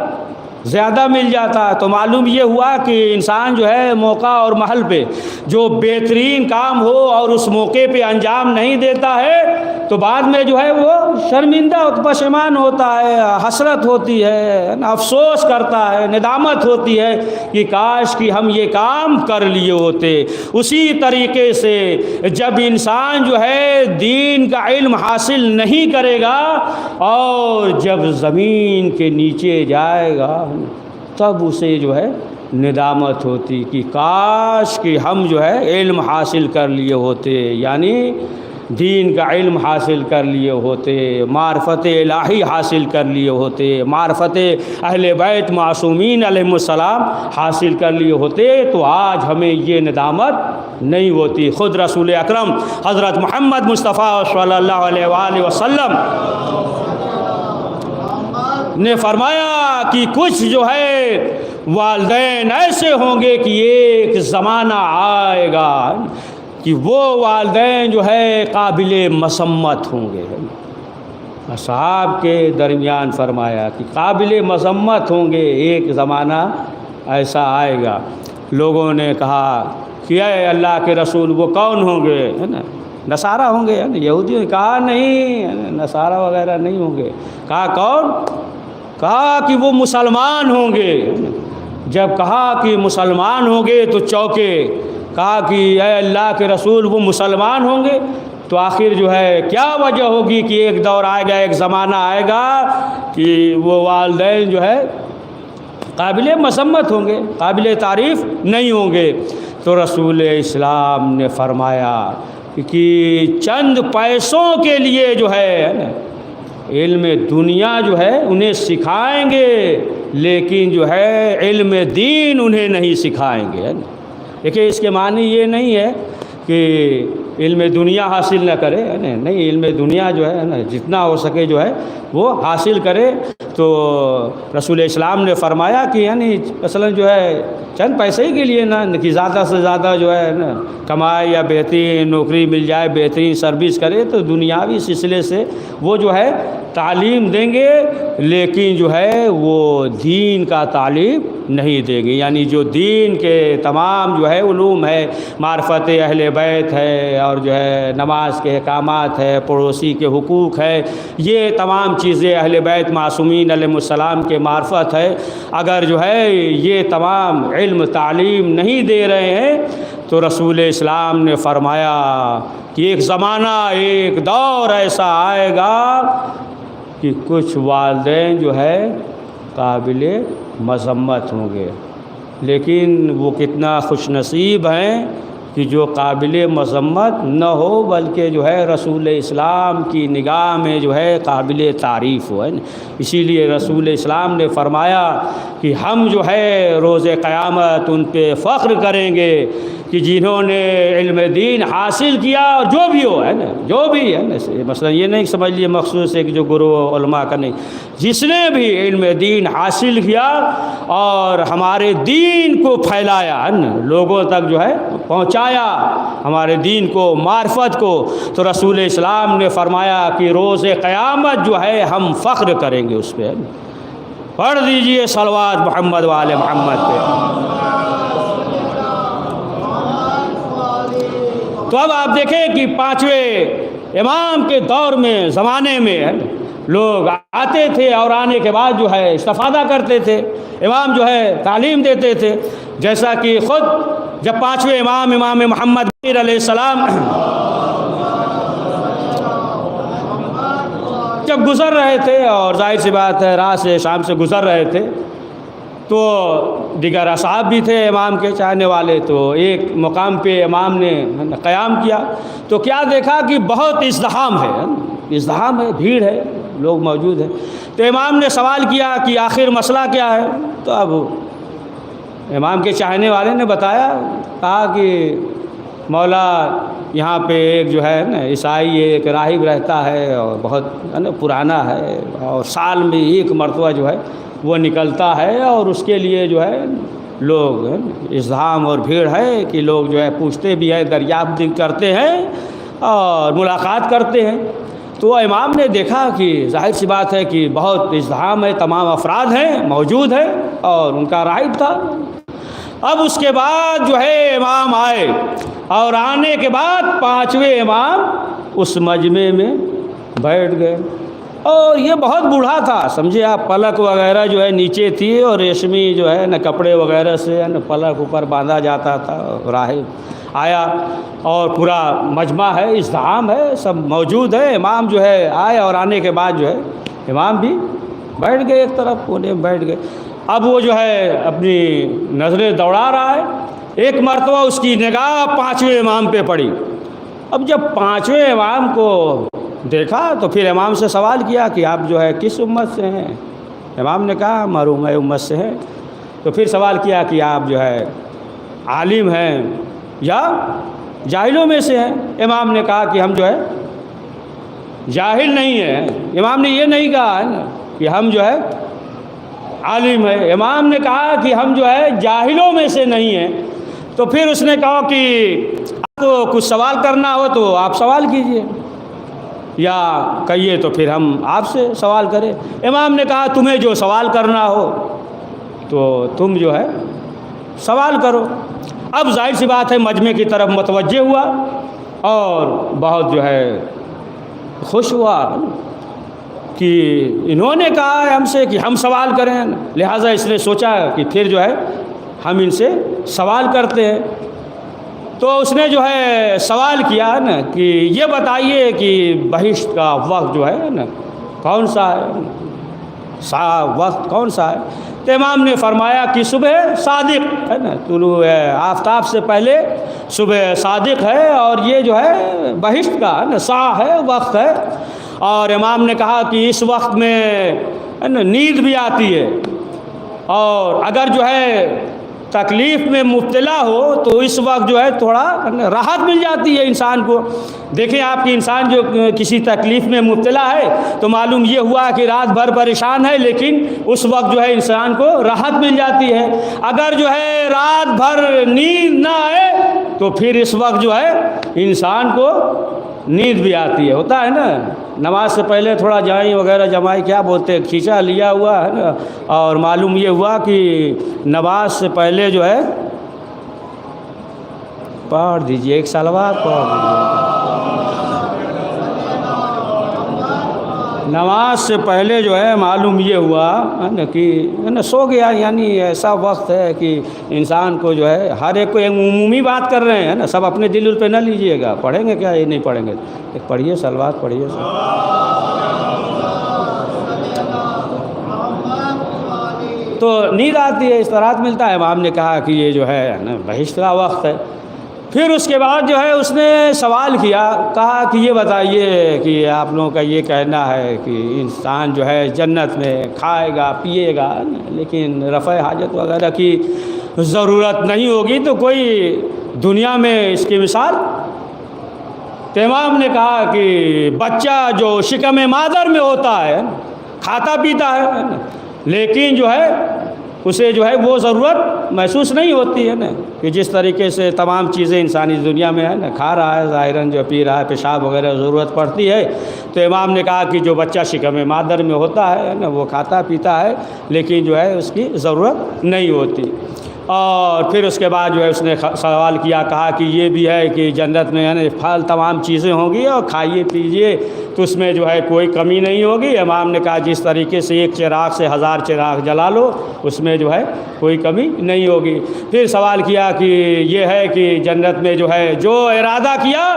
زیادہ مل جاتا۔ تو معلوم یہ ہوا کہ انسان جو ہے موقع اور محل پہ جو بہترین کام ہو اور اس موقع پہ انجام نہیں دیتا ہے تو بعد میں جو ہے وہ شرمندہ پشیمان ہوتا ہے، حسرت ہوتی ہے، افسوس کرتا ہے، ندامت ہوتی ہے کہ کاش کہ ہم یہ کام کر لیے ہوتے۔ اسی طریقے سے جب انسان جو ہے دین کا علم حاصل نہیں کرے گا اور جب زمین کے نیچے جائے گا تب اسے جو ہے ندامت ہوتی کہ کاش کہ ہم جو ہے علم حاصل کر لیے ہوتے، یعنی دین کا علم حاصل کر لیے ہوتے، معرفت الہی حاصل کر لیے ہوتے، معرفت اہل بیت معصومین علیہ السلام حاصل کر لیے ہوتے تو آج ہمیں یہ ندامت نہیں ہوتی۔ خود رسول اکرم حضرت محمد مصطفیٰ صلی اللہ علیہ وآلہ وسلم نے فرمایا کہ کچھ جو ہے والدین ایسے ہوں گے کہ ایک زمانہ آئے گا کہ وہ والدین جو ہے قابل مذمت ہوں گے۔ اصحاب کے درمیان فرمایا کہ قابل مذمت ہوں گے، ایک زمانہ ایسا آئے گا۔ لوگوں نے کہا کہ اے اللہ کے رسول وہ کون ہوں گے؟ ہے نا، نصارہ ہوں گے؟ یہودیوں نے کہا نہیں، نصارہ وغیرہ نہیں ہوں گے۔ کہا کون؟ کہا کہ وہ مسلمان ہوں گے۔ جب کہا کہ مسلمان ہوں گے تو چوکے، کہا کہ اے اللہ کے رسول وہ مسلمان ہوں گے تو آخر جو ہے کیا وجہ ہوگی کہ ایک دور آئے گا، ایک زمانہ آئے گا کہ وہ والدین جو ہے قابل مذمت ہوں گے، قابل تعریف نہیں ہوں گے۔ تو رسول اسلام نے فرمایا کہ چند پیسوں کے لیے جو ہے علم دنیا جو ہے انہیں سکھائیں گے لیکن جو ہے علم دین انہیں نہیں سکھائیں گے۔ دیکھیں اس کے معنی یہ نہیں ہے کہ علم دنیا حاصل نہ کرے، نہیں، علم دنیا جو ہے نا جتنا ہو سکے جو ہے وہ حاصل کرے۔ تو رسول اسلام نے فرمایا کہ یعنی مثلا جو ہے چند پیسے کے لیے نا کہ زیادہ سے زیادہ جو ہے نا کمائے یا بہترین نوکری مل جائے، بہترین سروس کرے تو دنیاوی سلسلے سے وہ جو ہے تعلیم دیں گے لیکن جو ہے وہ دین کا تعلیم نہیں دیں گے۔ یعنی جو دین کے تمام جو ہے علوم ہے، معرفت اہل بیت ہے اور جو ہے نماز کے احکامات ہے، پڑوسی کے حقوق ہے، یہ تمام چیزیں اہل بیت معصومین علیہ السلام کے معرفت ہے، اگر جو ہے یہ تمام علم تعلیم نہیں دے رہے ہیں تو رسول اسلام نے فرمایا کہ ایک زمانہ ایک دور ایسا آئے گا کہ کچھ والدین جو ہے قابل مذمت ہوں گے، لیکن وہ کتنا خوش نصیب ہیں کہ جو قابل مذمت نہ ہو بلکہ جو ہے رسول اسلام کی نگاہ میں جو ہے قابل تعریف ہو، ہے نا۔ اسی لیے رسول اسلام نے فرمایا کہ ہم جو ہے روز قیامت ان پہ فخر کریں گے کہ جنہوں نے علم دین حاصل کیا، اور جو بھی ہو، ہے نا، جو بھی ہے نا، مثلا یہ نہیں سمجھ لیے مخصوص ہے کہ جو گرو علماء کا نہیں، جس نے بھی علم دین حاصل کیا اور ہمارے دین کو پھیلایا، ہے نا، لوگوں تک جو ہے پہنچایا ہمارے دین کو، معرفت کو، تو رسول اسلام نے فرمایا کہ روز قیامت جو ہے ہم فخر کریں گے اس پہ۔ پڑھ دیجئے صلوات محمد وآل محمد پہ۔ تو اب آپ دیکھیں کہ پانچویں امام کے دور میں، زمانے میں لوگ آتے تھے اور آنے کے بعد جو ہے استفادہ کرتے تھے، امام جو ہے تعلیم دیتے تھے، جیسا کہ خود جب پانچویں امام محمد علیہ السلام جب گزر رہے تھے، اور ظاہر سی بات ہے راہ سے شام سے گزر رہے تھے، تو دیگر اصحاب بھی تھے امام کے چاہنے والے، تو ایک مقام پہ امام نے قیام کیا تو کیا دیکھا کہ بہت ازدحام ہے، بھیڑ ہے، لوگ موجود ہیں۔ تو امام نے سوال کیا کہ آخر مسئلہ کیا ہے؟ تو اب امام کے چاہنے والے نے بتایا، کہا کہ مولا یہاں پہ ایک جو ہے نا عیسائی ایک راہب رہتا ہے، اور بہت پرانا ہے، اور سال میں ایک مرتبہ جو ہے وہ نکلتا ہے، اور اس کے لیے جو ہے لوگ ازدحام اور بھیڑ ہے کہ لوگ جو ہے پوچھتے بھی ہیں، دریافت کرتے ہیں اور ملاقات کرتے ہیں۔ تو امام نے دیکھا کہ ظاہر سی بات ہے کہ بہت ازدحام ہے، تمام افراد ہیں موجود ہیں، اور ان کا راہب تھا۔ اب اس کے بعد جو ہے امام آئے، اور آنے کے بعد پانچویں امام اس مجمع میں بیٹھ گئے، اور یہ بہت بوڑھا تھا، سمجھے آپ، پلک وغیرہ جو ہے نیچے تھی، اور ریشمی جو ہے نا کپڑے وغیرہ سے نا پلک اوپر باندھا جاتا تھا۔ راہب آیا اور پورا مجمع ہے، ازدحام ہے، سب موجود ہے، امام جو ہے آئے، اور آنے کے بعد جو ہے امام بھی بیٹھ گئے، ایک طرف کونے میں بیٹھ گئے۔ اب وہ جو ہے اپنی نظریں دوڑا رہا ہے، ایک مرتبہ اس کی نگاہ پانچویں امام پہ پڑی۔ اب جب پانچویں امام کو دیکھا تو پھر امام سے سوال کیا کہ آپ جو ہے کس امت سے ہیں؟ امام نے کہا معروم امت سے ہیں۔ تو پھر سوال کیا کہ آپ جو ہے عالم ہیں یا جاہلوں میں سے ہیں؟ امام نے کہا کہ ہم جو ہے جاہل نہیں ہیں۔ امام نے یہ نہیں کہا ہے نا کہ ہم جو ہے عالم ہے، امام نے کہا کہ ہم جو ہے جاہلوں میں سے نہیں ہیں۔ تو پھر اس نے کہا کہ آپ کو کچھ سوال کرنا ہو تو آپ سوال کیجئے، یا کہیے تو پھر ہم آپ سے سوال کریں۔ امام نے کہا تمہیں جو سوال کرنا ہو تو تم جو ہے سوال کرو۔ اب ظاہر سی بات ہے مجمع کی طرف متوجہ ہوا، اور بہت جو ہے خوش ہوا کہ انہوں نے کہا ہے ہم سے کہ ہم سوال کریں، لہٰذا اس نے سوچا کہ پھر جو ہے ہم ان سے سوال کرتے ہیں۔ تو اس نے جو ہے سوال کیا نا کہ یہ بتائیے کہ بہشت کا وقت جو ہے نا کون سا ہے، وقت کون سا ہے؟ تو امام نے فرمایا کہ صبح صادق ہے نا، طلوع آفتاب سے پہلے صبح صادق ہے، اور یہ جو ہے بہشت کا ہے نا سا ہے، وقت ہے۔ اور امام نے کہا کہ اس وقت میں ہے نا نیند بھی آتی ہے، اور اگر جو ہے تکلیف میں مبتلا ہو تو اس وقت جو ہے تھوڑا راحت مل جاتی ہے انسان کو۔ دیکھیں آپ کی انسان جو کسی تکلیف میں مبتلا ہے تو معلوم یہ ہوا کہ رات بھر پریشان ہے، لیکن اس وقت جو ہے انسان کو راحت مل جاتی ہے۔ اگر جو ہے رات بھر نیند نہ آئے تو پھر اس وقت جو ہے انسان کو نیند بھی آتی ہے، ہوتا ہے نا، نماز سے پہلے تھوڑا جائیں وغیرہ جمائی کیا بولتے ہیں کھینچا لیا ہوا ہے نا، اور معلوم یہ ہوا کہ نماز سے پہلے جو ہے پڑھ دیجئے ایک صلوات پڑھ دیجئے۔ نماز سے پہلے جو ہے معلوم یہ ہوا ہے نا کہ سو گیا، یعنی ایسا وقت ہے کہ انسان کو جو ہے ہر ایک کو ایک عمومی بات کر رہے ہیں نا، سب اپنے دل پہ نہ لیجئے گا، پڑھیں گے کیا؟ یہ نہیں پڑھیں گے، ایک پڑھیے صلوات پڑھیے تو نیند آتی ہے، استراحت ملتا ہے۔ امام نے کہا کہ یہ جو ہے نا بہشت کا وقت ہے۔ پھر اس کے بعد جو ہے اس نے سوال کیا، کہا کہ یہ بتائیے کہ آپ لوگوں کا یہ کہنا ہے کہ انسان جو ہے جنت میں کھائے گا پیے گا لیکن رفع حاجت وغیرہ کی ضرورت نہیں ہوگی، تو کوئی دنیا میں اس کی مثال؟ تو امام نے کہا کہ بچہ جو شکم مادر میں ہوتا ہے کھاتا پیتا ہے لیکن جو ہے اسے جو ہے وہ ضرورت محسوس نہیں ہوتی ہے نا، کہ جس طریقے سے تمام چیزیں انسانی دنیا میں ہے نا، کھا رہا ہے ظاہراً جو پی رہا ہے، پیشاب وغیرہ ضرورت پڑتی ہے۔ تو امام نے کہا کہ جو بچہ شکم مادر میں ہوتا ہے نا وہ کھاتا پیتا ہے لیکن جو ہے اس کی ضرورت نہیں ہوتی۔ اور پھر اس کے بعد جو ہے اس نے سوال کیا، کہا کہ یہ بھی ہے کہ جنت میں ہے نا پھل تمام چیزیں ہوں گی اور کھائیے پیجیے تو اس میں جو ہے کوئی کمی نہیں ہوگی۔ امام نے کہا جس طریقے سے ایک چراغ سے 1000 چراغ جلا لو اس میں جو ہے کوئی کمی نہیں ہوگی۔ پھر سوال کیا کہ یہ ہے کہ جنت میں جو ہے جو ارادہ کیا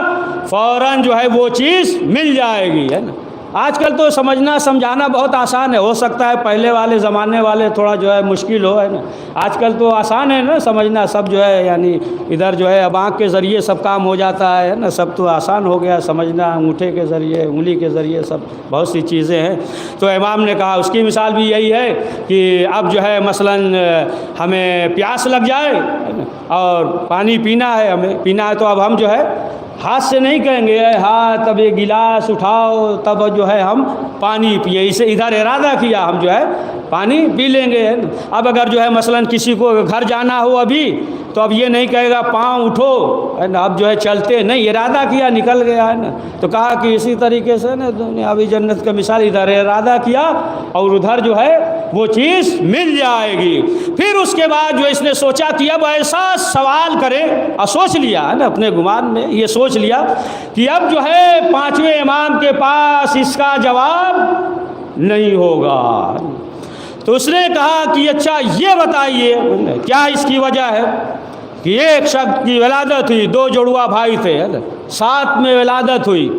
فوراً جو ہے وہ چیز مل جائے گی، ہے نا۔ آج کل تو سمجھنا سمجھانا بہت آسان ہے، ہو سکتا ہے پہلے والے زمانے والے تھوڑا جو ہے مشکل ہو، ہے نا۔ آج کل تو آسان ہے نا سمجھنا، سب جو ہے یعنی ادھر جو ہے اب آنکھ کے ذریعے سب کام ہو جاتا ہے نا، سب تو آسان ہو گیا سمجھنا، انگوٹھے کے ذریعے انگلی کے ذریعے سب بہت سی چیزیں ہیں۔ تو امام نے کہا اس کی مثال بھی یہی ہے کہ اب جو ہے مثلاً ہمیں پیاس لگ جائے اور پانی پینا ہے، ہمیں پینا ہے، تو اب ہم جو ہے ہاتھ سے نہیں کہیں گے ہاں تب یہ گلاس اٹھاؤ تب جو ہے ہم پانی پیے، اسے ادھر ارادہ کیا ہم جو ہے پانی پی لیں گے۔ اب اگر جو ہے مثلاً کسی کو گھر جانا ہو ابھی تو اب یہ نہیں کہے گا پاؤں اٹھو، ہے نا، اب جو ہے چلتے نہیں، ارادہ کیا نکل گیا، ہے نا۔ تو کہا کہ اسی طریقے سے نا ابھی جنت کا مثال، ادھر ارادہ کیا اور ادھر جو ہے وہ چیز مل جائے گی۔ پھر اس کے بعد جو اس نے سوچا کہ اب ایسا سوال کرے، اور سوچ لیا ہے نا اپنے گمان میں یہ سوچ لیا کہ اب جو ہے 5ویں امام کے پاس اس کا جواب نہیں ہوگا۔ تو اس نے کہا کہ اچھا یہ بتائیے کیا اس کی وجہ ہے کہ ایک شخص کی ولادت ہوئی، 2 جڑواں بھائی تھے، ساتھ میں ولادت ہوئی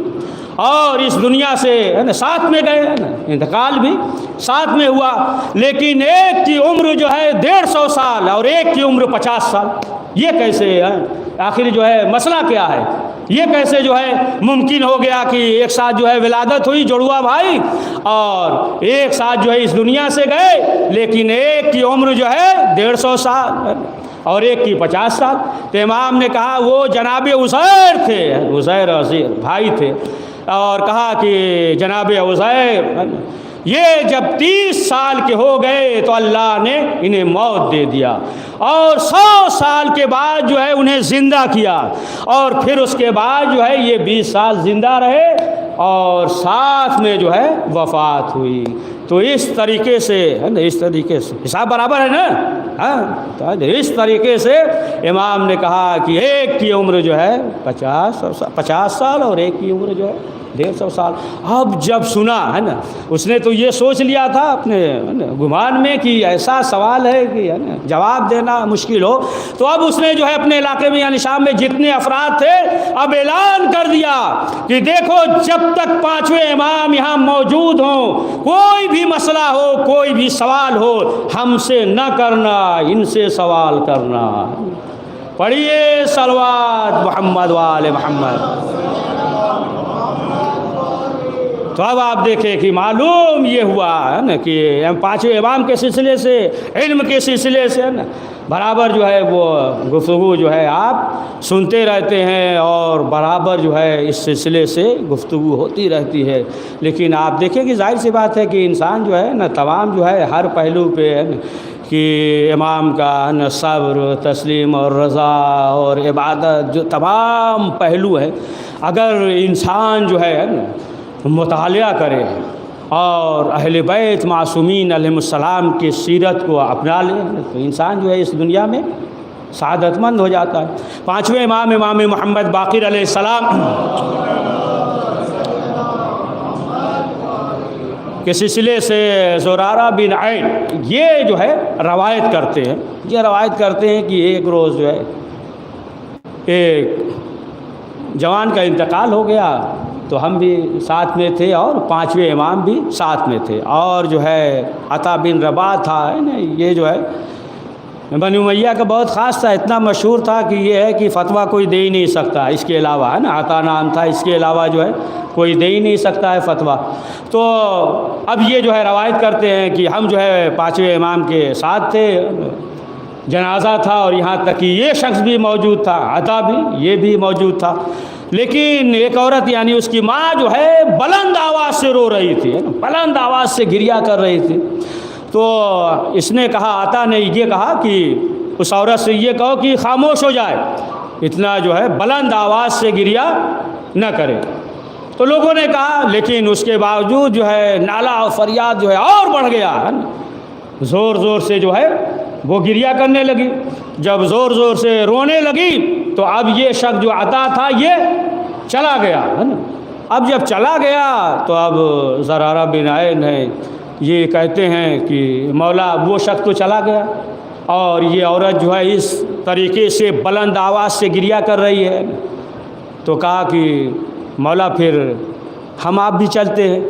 اور اس دنیا سے ہے نا ساتھ میں گئے، ہے نا، انتقال بھی ساتھ میں ہوا، لیکن ایک کی عمر جو ہے 150 سال اور ایک کی عمر 50 سال۔ یہ کیسے ہے؟ آخر جو ہے مسئلہ کیا ہے؟ یہ کیسے جو ہے ممکن ہو گیا کہ ایک ساتھ جو ہے ولادت ہوئی جڑواں بھائی اور ایک ساتھ جو ہے اس دنیا سے گئے لیکن ایک کی عمر جو ہے 150 سال اور ایک کی 50 سال؟ تو امام نے کہا وہ جناب عزیر تھے، عزیر عزیر بھائی تھے، اور کہا کہ جناب عزیر یہ جب 30 سال کے ہو گئے تو اللہ نے انہیں موت دے دیا اور 100 سال کے بعد جو ہے انہیں زندہ کیا اور پھر اس کے بعد جو ہے یہ 20 سال زندہ رہے اور ساتھ میں جو ہے وفات ہوئی۔ تو اس طریقے سے ہے نا، اس طریقے سے حساب برابر ہے نا، ہاں، تو اس طریقے سے امام نے کہا کہ ایک کی عمر جو ہے 50 سال اور ایک کی عمر جو ہے 150 سال۔ اب جب سنا ہے نا اس نے تو یہ سوچ لیا تھا اپنے گمان میں کہ ایسا سوال ہے کہ ہے نا جواب دینا مشکل ہو، تو اب اس نے جو ہے اپنے علاقے میں یعنی شام میں جتنے افراد تھے اب اعلان کر دیا کہ دیکھو جب تک 5ویں امام یہاں موجود ہوں کوئی بھی مسئلہ ہو کوئی بھی سوال ہو ہم سے نہ کرنا، ان سے سوال کرنا۔ پڑھیے صلوات محمد وآل محمد۔ تو اب آپ دیکھیں کہ معلوم یہ ہوا ہے نا کہ 5ویں امام کے سلسلے سے، علم کے سلسلے سے نا برابر جو ہے وہ گفتگو جو ہے آپ سنتے رہتے ہیں اور برابر جو ہے اس سلسلے سے گفتگو ہوتی رہتی ہے، لیکن آپ دیکھیں کہ ظاہر سی بات ہے کہ انسان جو ہے نا تمام جو ہے ہر پہلو پہ ہے نا کہ امام کا نا صبر، تسلیم اور رضا اور عبادت جو تمام پہلو ہیں، اگر انسان جو ہے نا مطالعہ کرے اور اہل بیت معصومین علیہم السلام کی سیرت کو اپنا لے تو انسان جو ہے اس دنیا میں سعادت مند ہو جاتا ہے۔ 5ویں امام محمد باقر علیہ السلام کے سلسلے سے زرارہ بن عین یہ جو ہے روایت کرتے ہیں، یہ روایت کرتے ہیں کہ ایک روز جو ہے ایک جوان کا انتقال ہو گیا، تو ہم بھی ساتھ میں تھے اور 5ویں امام بھی ساتھ میں تھے، اور جو ہے عطا بن رباح تھا یہ جو ہے بنی امیہ کا بہت خاص تھا، اتنا مشہور تھا کہ یہ ہے کہ فتویٰ کوئی دے ہی نہیں سکتا اس کے علاوہ، ہے نا، عطا نام تھا، اس کے علاوہ جو ہے کوئی دے ہی نہیں سکتا ہے فتویٰ۔ تو اب یہ جو ہے روایت کرتے ہیں کہ ہم جو ہے 5ویں امام کے ساتھ تھے، جنازہ تھا، اور یہاں تک کہ یہ شخص بھی موجود تھا، عطا بھی، یہ بھی موجود تھا، لیکن ایک عورت یعنی اس کی ماں جو ہے بلند آواز سے رو رہی تھی، بلند آواز سے گریہ کر رہی تھی۔ تو اس نے کہا، عطا نے یہ کہا کہ اس عورت سے یہ کہو کہ خاموش ہو جائے، اتنا جو ہے بلند آواز سے گریہ نہ کرے۔ تو لوگوں نے کہا، لیکن اس کے باوجود جو ہے نالہ اور فریاد جو ہے اور بڑھ گیا، زور زور سے جو ہے وہ گریہ کرنے لگی۔ جب زور زور سے رونے لگی تو اب یہ شخص جو عطا تھا یہ چلا گیا، ہے نا۔ اب جب چلا گیا تو اب زرارہ بن عین ہے یہ کہتے ہیں کہ مولا وہ شخص تو چلا گیا اور یہ عورت جو ہے اس طریقے سے بلند آواز سے گریہ کر رہی ہے، تو کہا کہ مولا پھر ہم آپ بھی چلتے ہیں۔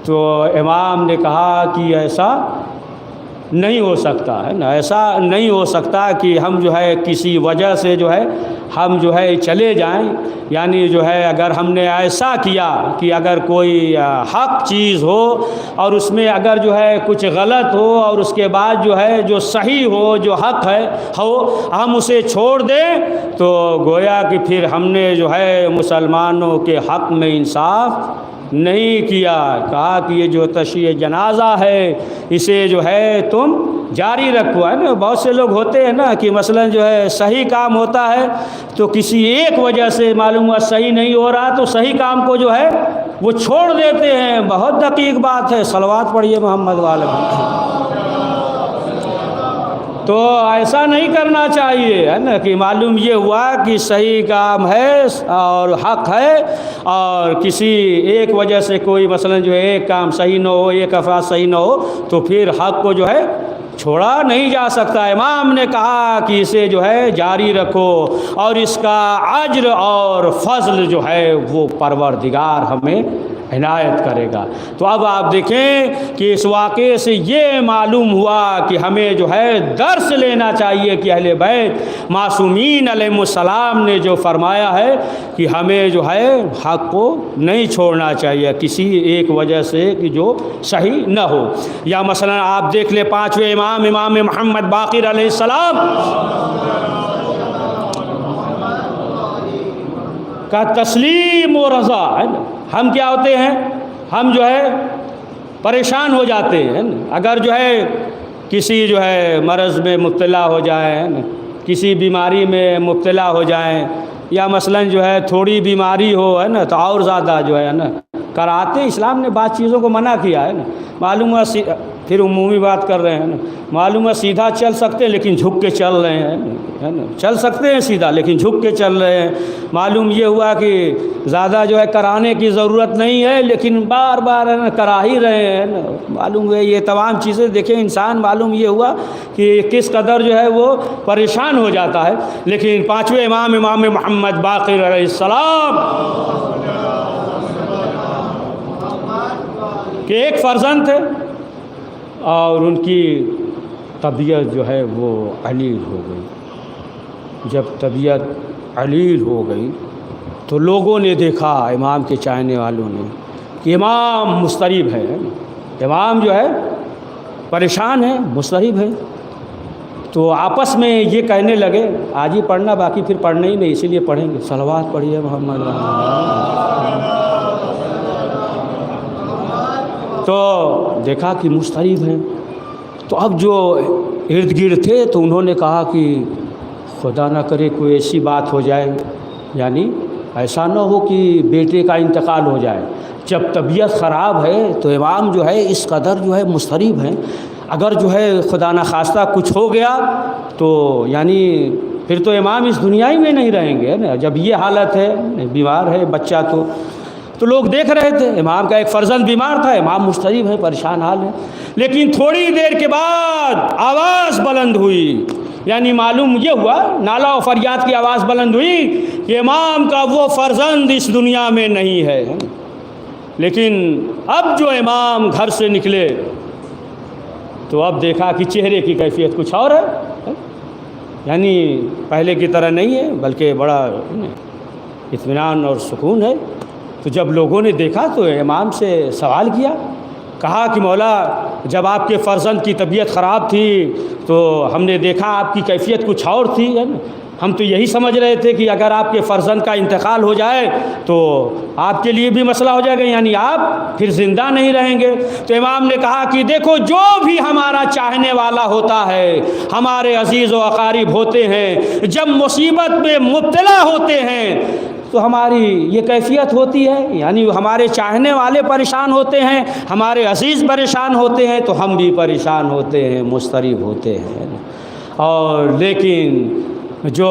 تو امام نے کہا کہ ایسا نہیں ہو سکتا، ہے نا، ایسا نہیں ہو سکتا کہ ہم جو ہے کسی وجہ سے جو ہے ہم جو ہے چلے جائیں، یعنی جو ہے اگر ہم نے ایسا کیا کہ اگر کوئی حق چیز ہو اور اس میں اگر جو ہے کچھ غلط ہو اور اس کے بعد جو ہے جو صحیح ہو، جو حق ہے ہو، ہم اسے چھوڑ دیں تو گویا کہ پھر ہم نے جو ہے مسلمانوں کے حق میں انصاف نہیں کیا۔ کہا کہ یہ جو تشییع جنازہ ہے اسے جو ہے تم جاری رکھو، ہے نا۔ بہت سے لوگ ہوتے ہیں نا کہ مثلا جو ہے صحیح کام ہوتا ہے تو کسی ایک وجہ سے معلوم ہوا صحیح نہیں ہو رہا تو صحیح کام کو جو ہے وہ چھوڑ دیتے ہیں۔ بہت دقیق بات ہے، صلوات پڑھیے محمد والے۔ تو ایسا نہیں کرنا چاہیے، ہے نا، کہ معلوم یہ ہوا کہ صحیح کام ہے اور حق ہے اور کسی ایک وجہ سے کوئی مثلا جو ہے ایک کام صحیح نہ ہو، ایک افراد صحیح نہ ہو تو پھر حق کو جو ہے چھوڑا نہیں جا سکتا۔ امام نے کہا کہ اسے جو ہے جاری رکھو اور اس کا اجر اور فضل جو ہے وہ پروردگار ہمیں عنایت کرے گا۔ تو اب آپ دیکھیں کہ اس واقعے سے یہ معلوم ہوا کہ ہمیں جو ہے درس لینا چاہیے کہ اہل بیت معصومین علیہم السلام نے جو فرمایا ہے کہ ہمیں جو ہے حق کو نہیں چھوڑنا چاہیے کسی ایک وجہ سے کہ جو صحیح نہ ہو۔ یا مثلا آپ دیکھ لیں 5ویں امام محمد باقر علیہ السلام کا تسلیم و رضا، ہے نا۔ ہم کیا ہوتے ہیں، ہم جو ہے پریشان ہو جاتے ہیں، اگر جو ہے کسی جو ہے مرض میں مبتلا ہو جائیں، کسی بیماری میں مبتلا ہو جائیں، یا مثلا جو ہے تھوڑی بیماری ہو، ہے نا، تو اور زیادہ جو ہے نا کراتے۔ اسلام نے بعض چیزوں کو منع کیا ہے نا، معلوم ہے پھر عمومی بات کر رہے ہیں نا، معلوم ہے سیدھا چل سکتے ہیں لیکن جھک کے چل رہے ہیں، ہے نا، چل سکتے ہیں سیدھا لیکن جھک کے چل رہے ہیں۔ معلوم یہ ہوا کہ زیادہ جو ہے کرانے کی ضرورت نہیں ہے لیکن بار بار ہے نا کرا ہی رہے ہیں نا۔ معلوم ہے یہ تمام چیزیں دیکھیں انسان معلوم یہ ہوا کہ کس قدر جو ہے وہ پریشان ہو جاتا ہے۔ لیکن 5ویں امام محمد باقر علیہ السلام کہ ایک فرزند تھے اور ان کی طبیعت جو ہے وہ علیل ہو گئی۔ جب طبیعت علیل ہو گئی تو لوگوں نے دیکھا، امام کے چاہنے والوں نے، کہ امام مضطرب ہے، امام جو ہے پریشان ہے، مضطرب ہے۔ تو آپس میں یہ کہنے لگے، آج ہی پڑھنا باقی پھر پڑھنا ہی نہیں، اسی لیے پڑھیں گے، صلوات پڑھیے محمد۔ تو دیکھا کہ مضطرب ہیں، تو اب جو ارد گرد تھے تو انہوں نے کہا کہ خدا نہ کرے کوئی ایسی بات ہو جائے، یعنی ایسا نہ ہو کہ بیٹے کا انتقال ہو جائے۔ جب طبیعت خراب ہے تو امام جو ہے اس قدر جو ہے مضطرب ہیں، اگر جو ہے خدا نہ خواستہ کچھ ہو گیا تو یعنی پھر تو امام اس دنیا ہی میں نہیں رہیں گے نا، جب یہ حالت ہے، بیمار ہے بچہ تو لوگ دیکھ رہے تھے، امام کا ایک فرزند بیمار تھا، امام مضطرب ہے، پریشان حال ہے، لیکن تھوڑی دیر کے بعد آواز بلند ہوئی، یعنی معلوم یہ ہوا، نالا و فریاد کی آواز بلند ہوئی کہ امام کا وہ فرزند اس دنیا میں نہیں ہے۔ لیکن اب جو امام گھر سے نکلے تو اب دیکھا کہ چہرے کی کیفیت کچھ اور ہے، یعنی پہلے کی طرح نہیں ہے، بلکہ بڑا اطمینان اور سکون ہے۔ تو جب لوگوں نے دیکھا تو امام سے سوال کیا، کہا کہ مولا جب آپ کے فرزند کی طبیعت خراب تھی تو ہم نے دیکھا آپ کی کیفیت کچھ اور تھی، ہم تو یہی سمجھ رہے تھے کہ اگر آپ کے فرزند کا انتقال ہو جائے تو آپ کے لیے بھی مسئلہ ہو جائے گا، یعنی آپ پھر زندہ نہیں رہیں گے۔ تو امام نے کہا کہ دیکھو جو بھی ہمارا چاہنے والا ہوتا ہے، ہمارے عزیز و اقارب ہوتے ہیں، جب مصیبت میں مبتلا ہوتے ہیں تو ہماری یہ کیفیت ہوتی ہے، یعنی ہمارے چاہنے والے پریشان ہوتے ہیں، ہمارے عزیز پریشان ہوتے ہیں تو ہم بھی پریشان ہوتے ہیں، مضطرب ہوتے ہیں۔ اور لیکن جو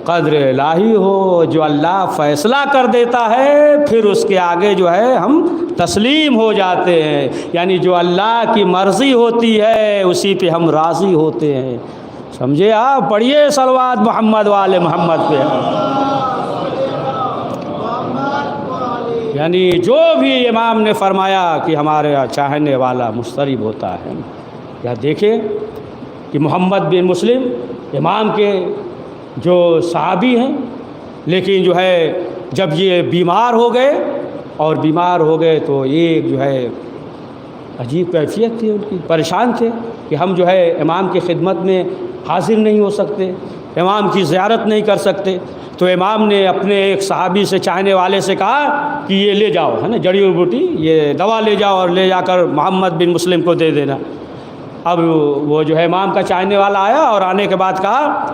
قدر الہی ہو، جو اللہ فیصلہ کر دیتا ہے، پھر اس کے آگے جو ہے ہم تسلیم ہو جاتے ہیں، یعنی جو اللہ کی مرضی ہوتی ہے اسی پہ ہم راضی ہوتے ہیں۔ سمجھے آپ؟ پڑھیے صلوات محمد وآل محمد پہ۔ یعنی جو بھی امام نے فرمایا کہ ہمارے چاہنے والا مضطرب ہوتا ہے۔ یا دیکھیں کہ محمد بن مسلم امام کے جو صحابی ہیں، لیکن جو ہے جب یہ بیمار ہو گئے اور بیمار ہو گئے تو ایک جو ہے عجیب کیفیت تھی ان کی، پریشان تھے کہ ہم جو ہے امام کی خدمت میں حاضر نہیں ہو سکتے، امام کی زیارت نہیں کر سکتے۔ تو امام نے اپنے ایک صحابی سے، چاہنے والے سے کہا کہ یہ لے جاؤ، ہے نا، جڑی بوٹی، یہ دوا لے جاؤ اور لے جا کر محمد بن مسلم کو دے دینا۔ اب وہ جو ہے امام کا چاہنے والا آیا اور آنے کے بعد کہا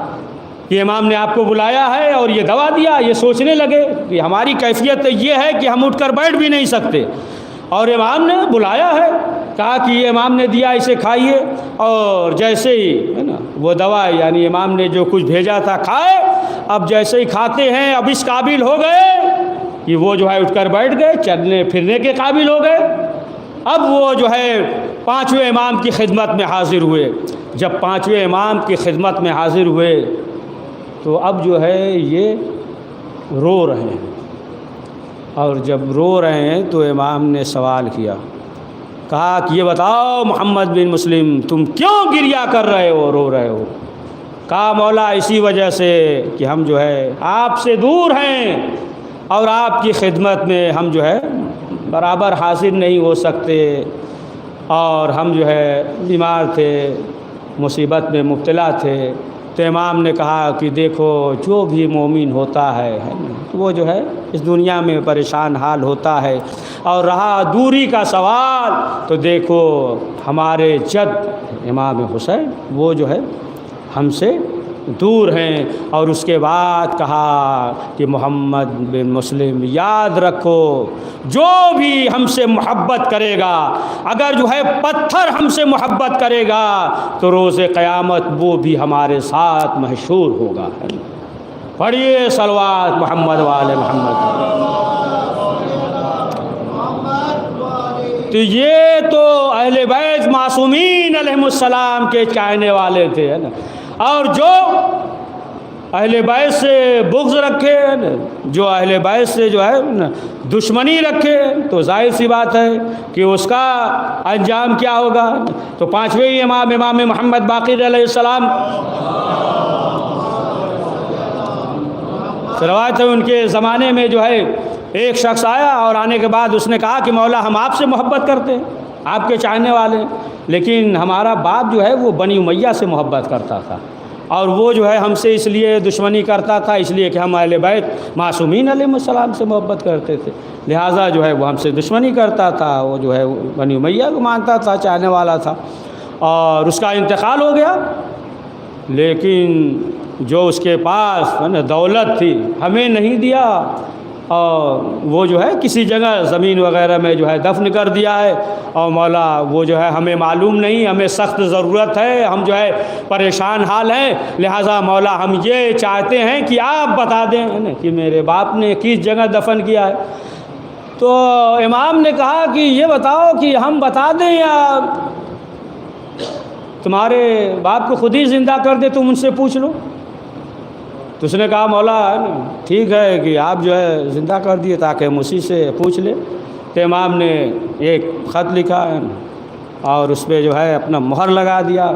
کہ امام نے آپ کو بلایا ہے اور یہ دوا دیا۔ یہ سوچنے لگے کہ ہماری کیفیت یہ ہے کہ ہم اٹھ کر بیٹھ بھی نہیں سکتے، اور امام نے بلایا ہے، کہا کہ یہ امام نے دیا، اسے کھائیے۔ اور جیسے ہی ہے نا وہ دوا، یعنی امام نے جو کچھ بھیجا تھا، کھائے۔ اب جیسے ہی کھاتے ہیں اب اس قابل ہو گئے کہ وہ جو ہے اٹھ کر بیٹھ گئے، چلنے پھرنے کے قابل ہو گئے۔ اب وہ جو ہے پانچویں امام کی خدمت میں حاضر ہوئے۔ جب پانچویں امام کی خدمت میں حاضر ہوئے تو اب جو ہے یہ رو رہے ہیں، اور جب رو رہے ہیں تو امام نے سوال کیا، کہا کہ یہ بتاؤ محمد بن مسلم تم کیوں گریہ کر رہے ہو، رو رہے ہو؟ کہا مولا اسی وجہ سے کہ ہم جو ہے آپ سے دور ہیں اور آپ کی خدمت میں ہم جو ہے برابر حاضر نہیں ہو سکتے، اور ہم جو ہے بیمار تھے، مصیبت میں مبتلا تھے۔ تو امام نے کہا کہ دیکھو جو بھی مومن ہوتا ہے وہ جو ہے اس دنیا میں پریشان حال ہوتا ہے، اور رہا دوری کا سوال تو دیکھو ہمارے جد امام حسین وہ جو ہے ہم سے دور ہیں۔ اور اس کے بعد کہا کہ محمد بن مسلم یاد رکھو جو بھی ہم سے محبت کرے گا، اگر جو ہے پتھر ہم سے محبت کرے گا تو روز قیامت وہ بھی ہمارے ساتھ محشور ہوگا۔ پڑھیے صلوات محمد وآل محمد۔ تو یہ تو اہل بیت معصومین علیہم السلام کے چاہنے والے تھے، ہے نا۔ اور جو اہل بیت سے بغض رکھے، جو اہل بیت سے جو ہے دشمنی رکھے، تو ظاہر سی بات ہے کہ اس کا انجام کیا ہوگا۔ تو پانچویں امام محمد باقر علیہ السلام، روایت ہے ان کے زمانے میں جو ہے ایک شخص آیا اور آنے کے بعد اس نے کہا کہ مولا ہم آپ سے محبت کرتے ہیں، آپ کے چاہنے والے، لیکن ہمارا باپ جو ہے وہ بنی امیہ سے محبت کرتا تھا، اور وہ جو ہے ہم سے اس لیے دشمنی کرتا تھا اس لیے کہ ہم اہل بیت معصومین علیہ السلام سے محبت کرتے تھے، لہٰذا جو ہے وہ ہم سے دشمنی کرتا تھا، وہ جو ہے بنی امیہ کو مانتا تھا، چاہنے والا تھا، اور اس کا انتقال ہو گیا۔ لیکن جو اس کے پاس دولت تھی ہمیں نہیں دیا، اور وہ جو ہے کسی جگہ زمین وغیرہ میں جو ہے دفن کر دیا ہے، اور مولا وہ جو ہے ہمیں معلوم نہیں، ہمیں سخت ضرورت ہے، ہم جو ہے پریشان حال ہیں، لہٰذا مولا ہم یہ چاہتے ہیں کہ آپ بتا دیں کہ میرے باپ نے کس جگہ دفن کیا ہے۔ تو امام نے کہا کہ یہ بتاؤ کہ ہم بتا دیں یا تمہارے باپ کو خود ہی زندہ کر دے، تم ان سے پوچھ لو۔ تو اس نے کہا مولا ٹھیک ہے کہ آپ جو ہے زندہ کر دیے تاکہ ہم اسی سے پوچھ لیں۔ تو امام نے ایک خط لکھا اور اس پہ جو ہے اپنا مہر لگا دیا۔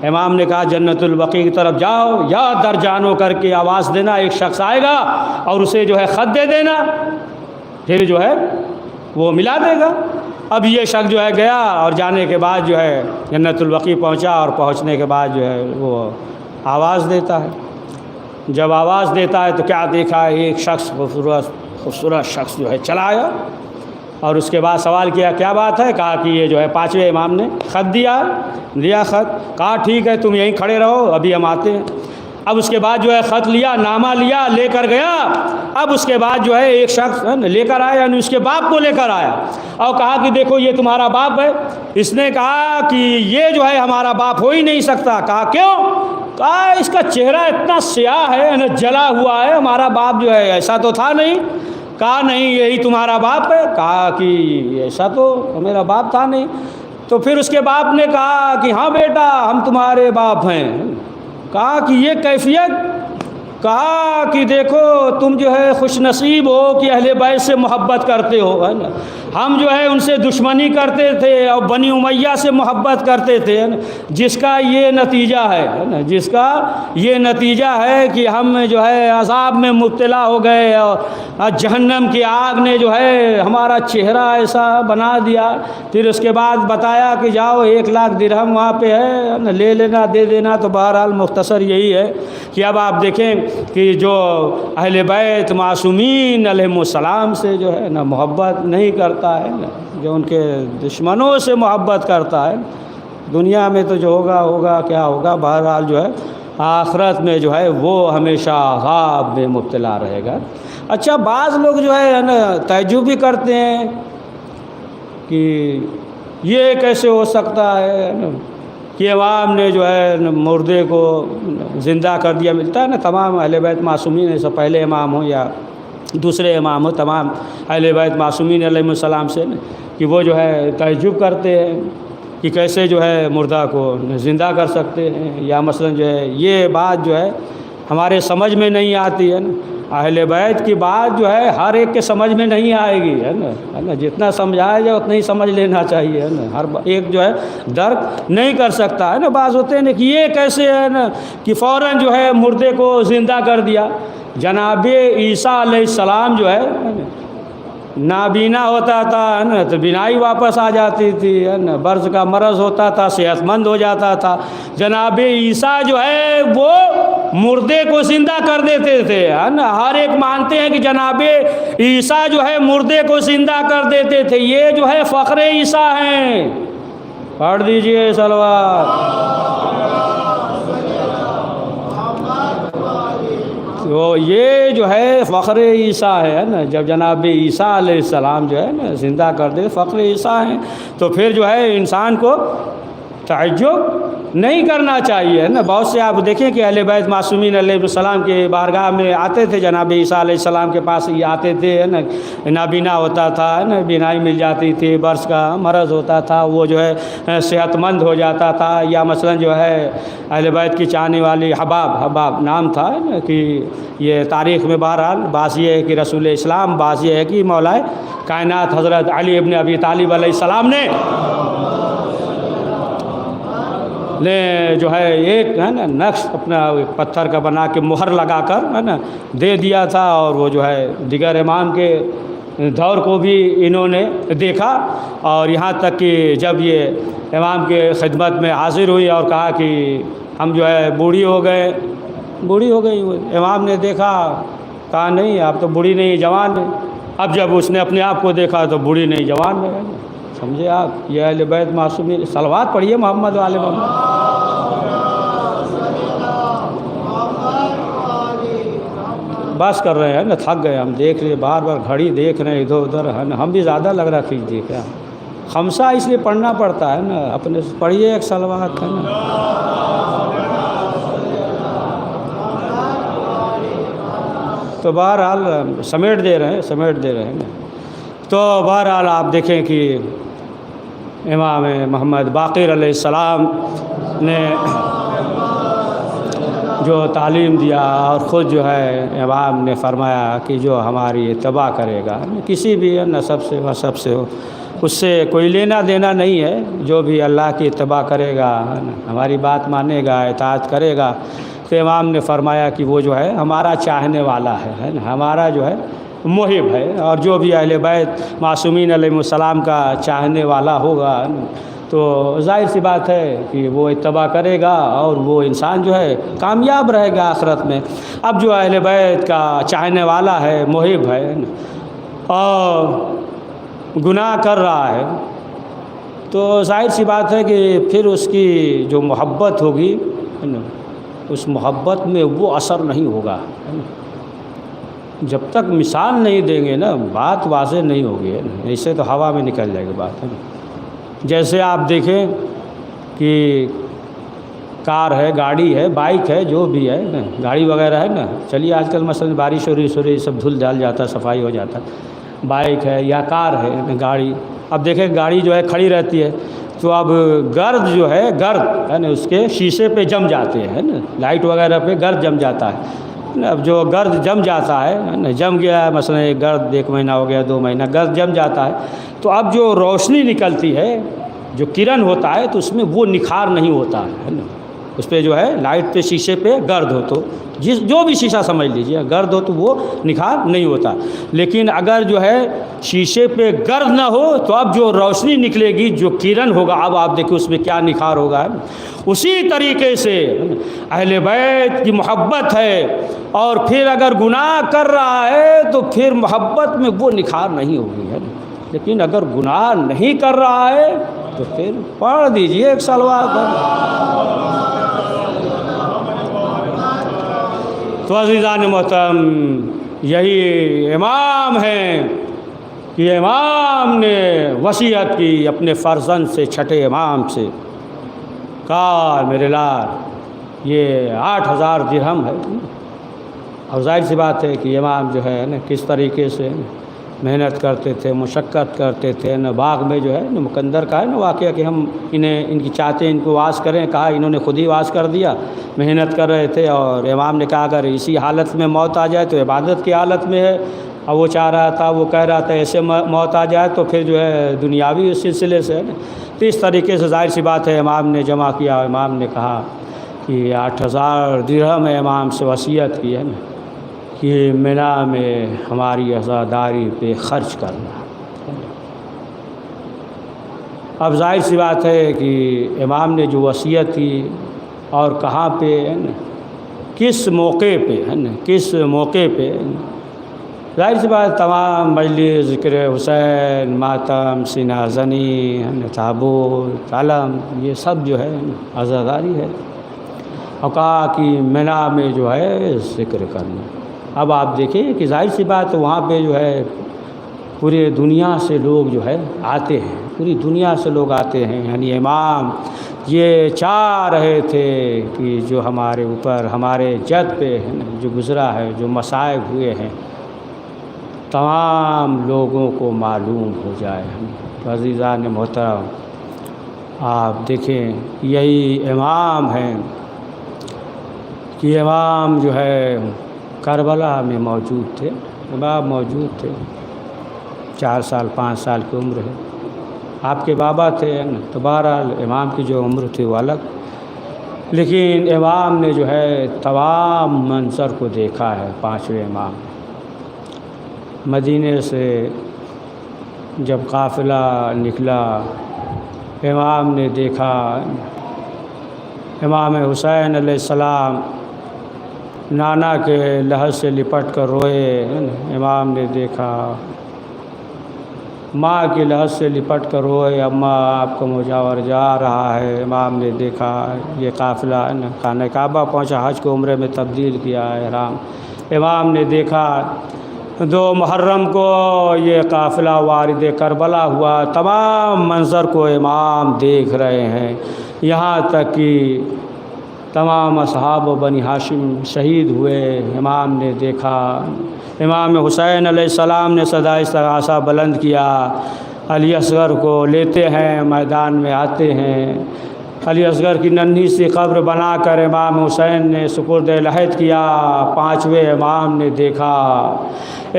امام نے کہا جنت البقیع کی طرف جاؤ، یا در جانو کر کے آواز دینا، ایک شخص آئے گا اور اسے جو ہے خط دے دینا، پھر جو ہے وہ ملا دے گا۔ اب یہ شخص جو ہے گیا اور جانے کے بعد جو ہے جنت البقیع پہنچا، اور پہنچنے کے بعد جو ہے وہ آواز دیتا ہے۔ جب آواز دیتا ہے تو کیا دیکھا، ایک شخص خوبصورت شخص جو ہے چلا آیا، اور اس کے بعد سوال کیا کیا بات ہے، کہا کہ یہ جو ہے پانچویں امام نے خط دیا خط، کہا ٹھیک ہے تم یہیں کھڑے رہو ابھی ہم آتے ہیں۔ اب اس کے بعد جو ہے خط لیا، نامہ لیا، لے کر گیا۔ اب اس کے بعد جو ہے ایک شخص لے کر آیا، یعنی اس کے باپ کو لے کر آیا اور کہا کہ دیکھو یہ تمہارا باپ ہے۔ اس نے کہا کہ یہ جو ہے ہمارا باپ ہو ہی نہیں سکتا۔ کہا کیوں؟ کہا اس کا چہرہ اتنا سیاہ ہے، جلا ہوا ہے، ہمارا باپ جو ہے ایسا تو تھا نہیں۔ کہا نہیں یہی تمہارا باپ ہے۔ کہا کہ ایسا تو میرا باپ تھا نہیں۔ تو پھر اس کے باپ نے کہا کہ ہاں بیٹا ہم تمہارے باپ ہیں۔ کہا کہ یہ کیفیت؟ کہا کہ دیکھو تم جو ہے خوش نصیب ہو کہ اہل بیت سے محبت کرتے ہو، ہے نا، ہم جو ہے ان سے دشمنی کرتے تھے اور بنی امیہ سے محبت کرتے تھے، ہے نا، جس کا یہ نتیجہ ہے نا، جس کا یہ نتیجہ ہے کہ ہم جو ہے عذاب میں مبتلا ہو گئے اور جہنم کی آگ نے جو ہے ہمارا چہرہ ایسا بنا دیا۔ پھر اس کے بعد بتایا کہ جاؤ 1,00,000 درہم وہاں پہ ہے نا، لے لینا دے دینا۔ تو بہرحال مختصر یہی ہے کہ اب آپ دیکھیں کہ جو اہل بیت معصومین علیہم السلام سے جو ہے نا محبت نہیں کرتا ہے نا، جو ان کے دشمنوں سے محبت کرتا ہے، دنیا میں تو جو ہوگا کیا ہوگا، بہرحال جو ہے آخرت میں جو ہے وہ ہمیشہ عذاب میں مبتلا رہے گا۔ اچھا بعض لوگ جو ہے نا تعجب بھی کرتے ہیں کہ یہ کیسے ہو سکتا ہے نا کہ امام نے جو ہے مردے کو زندہ کر دیا۔ ملتا ہے نا تمام اہل بیت معصومین، ایسا پہلے امام ہو یا دوسرے امام ہو، تمام اہل بیت معصومین علیہ السلام سے کہ وہ جو ہے تعجب کرتے ہیں کہ کیسے جو ہے مردہ کو زندہ کر سکتے ہیں، یا مثلا جو ہے یہ بات جو ہے ہمارے سمجھ میں نہیں آتی ہے نا۔ اہل بیت کی بات جو ہے ہر ایک کے سمجھ میں نہیں آئے گی، ہے نا، جتنا سمجھایا جائے اتنا ہی سمجھ لینا چاہیے، ہے نا، ہر ایک جو ہے درک نہیں کر سکتا ہے نا۔ بعض ہوتے ہیں نا کہ یہ کیسے ہے نا کہ فوراً جو ہے مردے کو زندہ کر دیا۔ جناب عیسیٰ علیہ السلام جو ہے نابینا ہوتا تھا، ہے نا، تو بینائی واپس آ جاتی تھی، ہے نا، برض کا مرض ہوتا تھا، صحت مند ہو جاتا تھا۔ جناب عیسیٰ جو ہے وہ مردے کو زندہ کر دیتے تھے، ہے نا۔ ہر ایک مانتے ہیں کہ جناب عیسیٰ جو ہے مردے کو زندہ کر دیتے تھے، یہ جو ہے فخر عیسیٰ ہیں۔ پڑھ دیجئے صلوات۔ تو یہ جو ہے فخر عیسیٰ ہے نا، جب جناب عیسیٰ علیہ السلام جو ہے نا زندہ کر دے فخر عیسیٰ ہیں، تو پھر جو ہے انسان کو تعجب نہیں کرنا چاہیے نا۔ بہت سے آپ دیکھیں کہ اہل بیت معصومین علیہ السلام کے بارگاہ میں آتے تھے، جناب عیسیٰ علیہ السلام کے پاس یہ آتے تھے، ہے نا، نابینا ہوتا تھا، ہے نا، بینائی مل جاتی تھی، برس کا مرض ہوتا تھا، وہ جو ہے صحت مند ہو جاتا تھا۔ یا مثلا جو ہے اہل بیت کی چاہنے والی حباب نام تھا نا، کہ یہ تاریخ میں بہرحال بعض یہ ہے کہ رسول اسلام، بعض یہ ہے کہ مولا کائنات حضرت علی ابن ابی طالب علیہ السلام نے جو ہے ایک ہے نا نقش اپنا پتھر کا بنا کے مہر لگا کر ہے نا دے دیا تھا، اور وہ جو ہے دیگر امام کے دور کو بھی انہوں نے دیکھا، اور یہاں تک کہ جب یہ امام کے خدمت میں حاضر ہوئی اور کہا کہ ہم جو ہے بوڑھی ہو گئی، امام نے دیکھا، کہا نہیں آپ تو بوڑھی نہیں جوان ہے۔ اب جب اس نے اپنے آپ کو دیکھا تو بوڑھی نہیں جوان ہے، سمجھے آپ۔ یہ اہل بیت معصومین، صلوات پڑھیے محمد والے محمد۔ بس کر رہے ہیں نا، تھک گئے ہم، دیکھ رہے بار بار گھڑی دیکھ رہے ہیں ادھر ادھر، ہے نا، ہم بھی زیادہ لگ رہا کھینچ دیکھ رہے ہیں۔ خمسہ اس لیے پڑھنا پڑتا ہے نا، اپنے پڑھیے ایک صلوات، ہے نا۔ تو بہرحال سمیٹ دے رہے ہیں نا۔ تو بہرحال آپ دیکھیں کہ امام محمد باقر علیہ السلام نے جو تعلیم دیا اور خود جو ہے امام نے فرمایا کہ جو ہماری اتباع کرے گا کسی بھی نسب سے وصب سے ہو اس سے کوئی لینا دینا نہیں ہے، جو بھی اللہ کی اتباع کرے گا ہماری بات مانے گا اطاعت کرے گا، تو امام نے فرمایا کہ وہ جو ہے ہمارا چاہنے والا ہے نا، ہمارا جو ہے محب ہے، اور جو بھی اہل بیت معصومین علیہ السلام کا چاہنے والا ہوگا تو ظاہر سی بات ہے کہ وہ اتباع کرے گا اور وہ انسان جو ہے کامیاب رہے گا آخرت میں۔ اب جو اہل بیت کا چاہنے والا ہے، محب ہے اور گناہ کر رہا ہے تو ظاہر سی بات ہے کہ پھر اس کی جو محبت ہوگی اس محبت میں وہ اثر نہیں ہوگا، جب تک مثال نہیں دیں گے نا بات واضح نہیں ہوگی، ایسے تو ہوا میں نکل جائے گی بات ہے۔ جیسے آپ دیکھیں کہ کار ہے، گاڑی ہے، بائک ہے، جو بھی ہے نا، گاڑی وغیرہ ہے نا، چلیے آج کل مثلا بارش ہو رہی سب دھل ڈال جاتا ہے، صفائی ہو جاتا ہے، بائک ہے یا کار ہے گاڑی، اب دیکھیں گاڑی جو ہے کھڑی رہتی ہے تو اب گرد جو ہے گرد ہے نا اس کے شیشے پہ جم جاتے ہیں نا، لائٹ وغیرہ پہ گرد جم جاتا ہے، اب جو گرد جم جاتا ہے جم گیا ہے، مثلا ایک گرد 1 مہینہ ہو گیا 2 مہینہ گرد جم جاتا ہے تو اب جو روشنی نکلتی ہے، جو کرن ہوتا ہے تو اس میں وہ نکھار نہیں ہوتا ہے نا، اس پہ جو ہے لائٹ پہ شیشے پہ گرد ہو تو جو بھی شیشہ سمجھ لیجیے گرد ہو تو وہ نکھار نہیں ہوتا، لیکن اگر جو ہے شیشے پہ گرد نہ ہو تو اب جو روشنی نکلے گی، جو کرن ہوگا، اب آپ دیکھیں اس میں کیا نکھار ہوگا۔ اسی طریقے سے اہل بیت کی محبت ہے، اور پھر اگر گناہ کر رہا ہے تو پھر محبت میں وہ نکھار نہیں ہوگی ہے، لیکن اگر گناہ نہیں کر رہا ہے تو پھر پڑھ دیجئے ایک سلوات۔ تو عزیزان محترم یہی امام ہیں کہ امام نے وصیت کی اپنے فرزند سے، چھٹے امام سے، کہا میرے لال یہ 8000 درہم ہے، اور ظاہر سی بات ہے کہ امام جو ہے نا کس طریقے سے محنت کرتے تھے، مشقت کرتے تھے نا، باغ میں جو ہے نا مکندر کا ہے نا واقعہ کہ ہم ان کی چاہتے ہیں ان کو واز کریں، کہا انہوں نے خود ہی واز کر دیا، محنت کر رہے تھے، اور امام نے کہا اگر اسی حالت میں موت آ جائے تو عبادت کی حالت میں ہے، اور وہ چاہ رہا تھا، وہ کہہ رہا تھا ایسے موت آ جائے تو پھر جو ہے دنیاوی اس سلسلے سے ہے نا، تو اس طریقے سے ظاہر سی بات ہے امام نے جمع کیا، امام نے کہا کہ 8000 درہم امام سے وصیت کی ہے نا کہ مینا میں ہماری عزاداری پہ خرچ کرنا۔ اب ظاہر سی بات ہے کہ امام نے جو وصیت کی اور کہاں پہ ہے نا، کس موقع پہ ہے نا، کس موقع پہ، ظاہر سی بات تمام مجلس ذکر حسین، ماتم، سینہ زنی، تابوت، علم، یہ سب جو ہے عزاداری ہے، اور کہا کہ مینا میں جو ہے ذکر کرنا۔ اب آپ دیکھیں کہ ظاہر سی بات وہاں پہ جو ہے پورے دنیا سے لوگ جو ہے آتے ہیں، پوری دنیا سے لوگ آتے ہیں، یعنی امام یہ چاہ رہے تھے کہ جو ہمارے اوپر ہمارے جد پہ جو گزرا ہے، جو مصائب ہوئے ہیں، تمام لوگوں کو معلوم ہو جائے۔ تو عزیزان محترم آپ دیکھیں یہی امام ہیں کہ امام جو ہے کربلا میں موجود تھے، امام موجود تھے، 4 سال 5 سال کی عمر ہے، آپ کے بابا تھے تو بہرحال امام کی جو عمر تھی وہ الگ، لیکن امام نے جو ہے تمام منظر کو دیکھا ہے۔ 5ویں امام مدینے سے جب قافلہ نکلا، امام نے دیکھا امام حسین علیہ السلام نانا کے لحد سے لپٹ کر روئے، امام نے دیکھا ماں کے لحد سے لپٹ کر روئے، اماں آپ کو مجاور جا رہا ہے، امام نے دیکھا یہ قافلہ خانہ کعبہ پہنچا، حج کو عمرے میں تبدیل کیا احرام، امام نے دیکھا 2 محرم کو یہ قافلہ وارد کربلا ہوا، تمام منظر کو امام دیکھ رہے ہیں، یہاں تک کہ تمام اصحاب و بنی ہاشم شہید ہوئے، امام نے دیکھا امام حسین علیہ السلام نے صدا استغاثہ بلند کیا، علی اصغر کو لیتے ہیں، میدان میں آتے ہیں، علی اصغر کی ننھی سی قبر بنا کر امام حسین نے سپرد لحد کیا۔ پانچویں امام نے دیکھا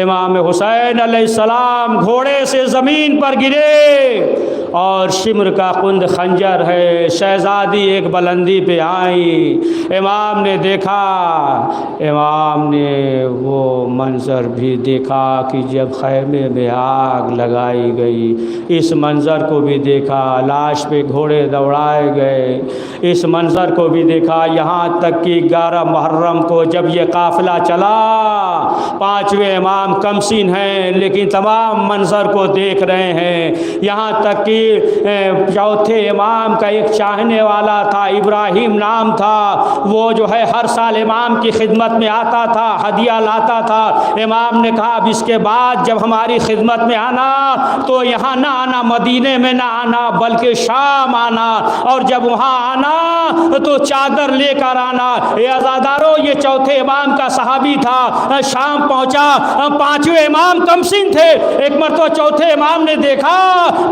امام حسین علیہ السلام گھوڑے سے زمین پر گرے اور شمر کا قند خنجر ہے، شہزادی ایک بلندی پہ آئی، امام نے دیکھا، امام نے وہ منظر بھی دیکھا کہ جب خیمے میں آگ لگائی گئی، اس منظر کو بھی دیکھا، لاش پہ گھوڑے دوڑائے گئے، اس منظر کو بھی دیکھا، یہاں تک کہ 11 محرم کو جب یہ قافلہ چلا، پانچویں امام کمسن ہیں لیکن تمام منظر کو دیکھ رہے ہیں، یہاں تک کہ چوتھے امام کا ایک چاہنے والا تھا، ابراہیم نام تھا، وہ جو ہے ہر سال امام کی خدمت میں آتا تھا، ہدیہ لاتا تھا۔ امام نے کہا اب اس کے بعد جب ہماری خدمت میں آنا تو یہاں نہ آنا، مدینے میں نہ آنا بلکہ شام آنا، اور جب وہاں آنا تو چادر لے کر آنا۔ اے عزادارو، یہ چوتھے امام کا صحابی تھا، شام پہنچا، پانچویں امام کمسن تھے۔ ایک مرتبہ چوتھے امام نے دیکھا،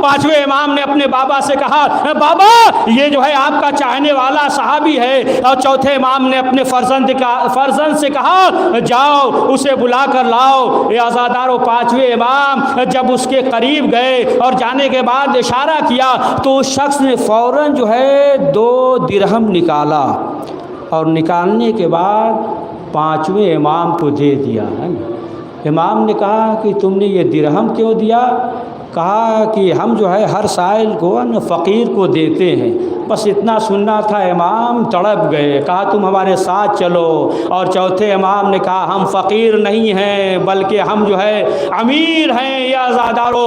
پانچویں امام نے اپنے بابا سے کہا بابا یہ جو ہے آپ کا چاہنے والا صحابی ہے، اور چوتھے امام نے اپنے فرزند سے کہا جاؤ اسے بلا کر لاؤ۔ اے عزادارو، پانچویں امام جب اس کے قریب گئے اور جانے کے بعد اشارہ کیا تو اس شخص نے فوراً جو ہے 2 درہم نکالا، اور نکالنے کے بعد پانچویں امام کو دے دیا۔ امام نے کہا کہ تم نے یہ درہم کیوں دیا؟ کہا کہ ہم جو ہے ہر سائل کو فقیر کو دیتے ہیں، بس اتنا سننا تھا۔ امام تڑپ گئے، کہا تم ہمارے ساتھ چلو، اور چوتھے امام نے کہا ہم فقیر نہیں ہیں بلکہ ہم جو ہے امیر ہیں۔ یا عزادارو،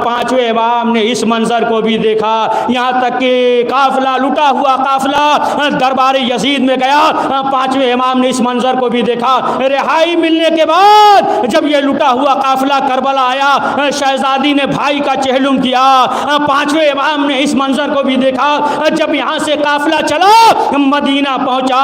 پانچویں امام نے اس منظر کو بھی دیکھا، یہاں تک کہ قافلہ لٹا ہوا قافلہ دربار یزید میں گیا، پانچویں امام نے اس منظر کو بھی دیکھا۔ رہائی ملنے کے بعد جب یہ لٹا ہوا قافلہ کربلا آیا، شہزادی نے بھائی کا چہلم کیا، پانچویں امام نے اس منظر کو بھی دیکھا۔ جب یہاں سے قافلہ چلا مدینہ پہنچا،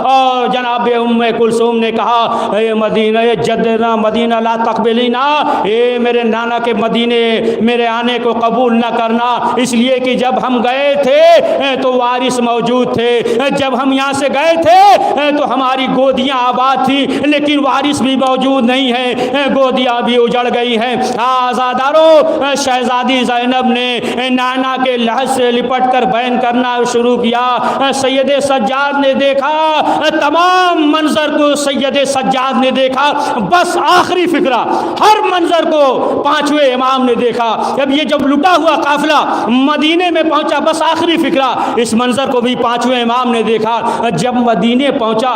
اور جناب ام کلثوم نے کہا اے مدینہ جدنا مدینہ لا تقبلینا، اے میرے نانا کے مدینے میرے آنے کو قبول نہ کرنا، اس لیے کہ جب ہم گئے تھے تو وارث موجود تھے، جب ہم یہاں سے گئے تھے تو ہماری گودیاں آباد تھی لیکن وارث بھی موجود نہیں ہے، گودیاں بھی اجڑ گئی ہیں۔ آزادارو، شہزادی زینب نے نانا کے لحظ سے لپٹ کر بیان کرنا شروع کیا۔ سید سجاد نے دیکھا، تمام منظر کو سید سجاد نے دیکھا، بس آخری فکرہ ہر منظر کو پانچویں امام نے دیکھا۔ اب یہ جب لٹا ہوا قافلہ مدینے میں پہنچا، بس آخری فکرہ اس منظر کو بھی پانچویں امام نے دیکھا۔ جب مدینے پہنچا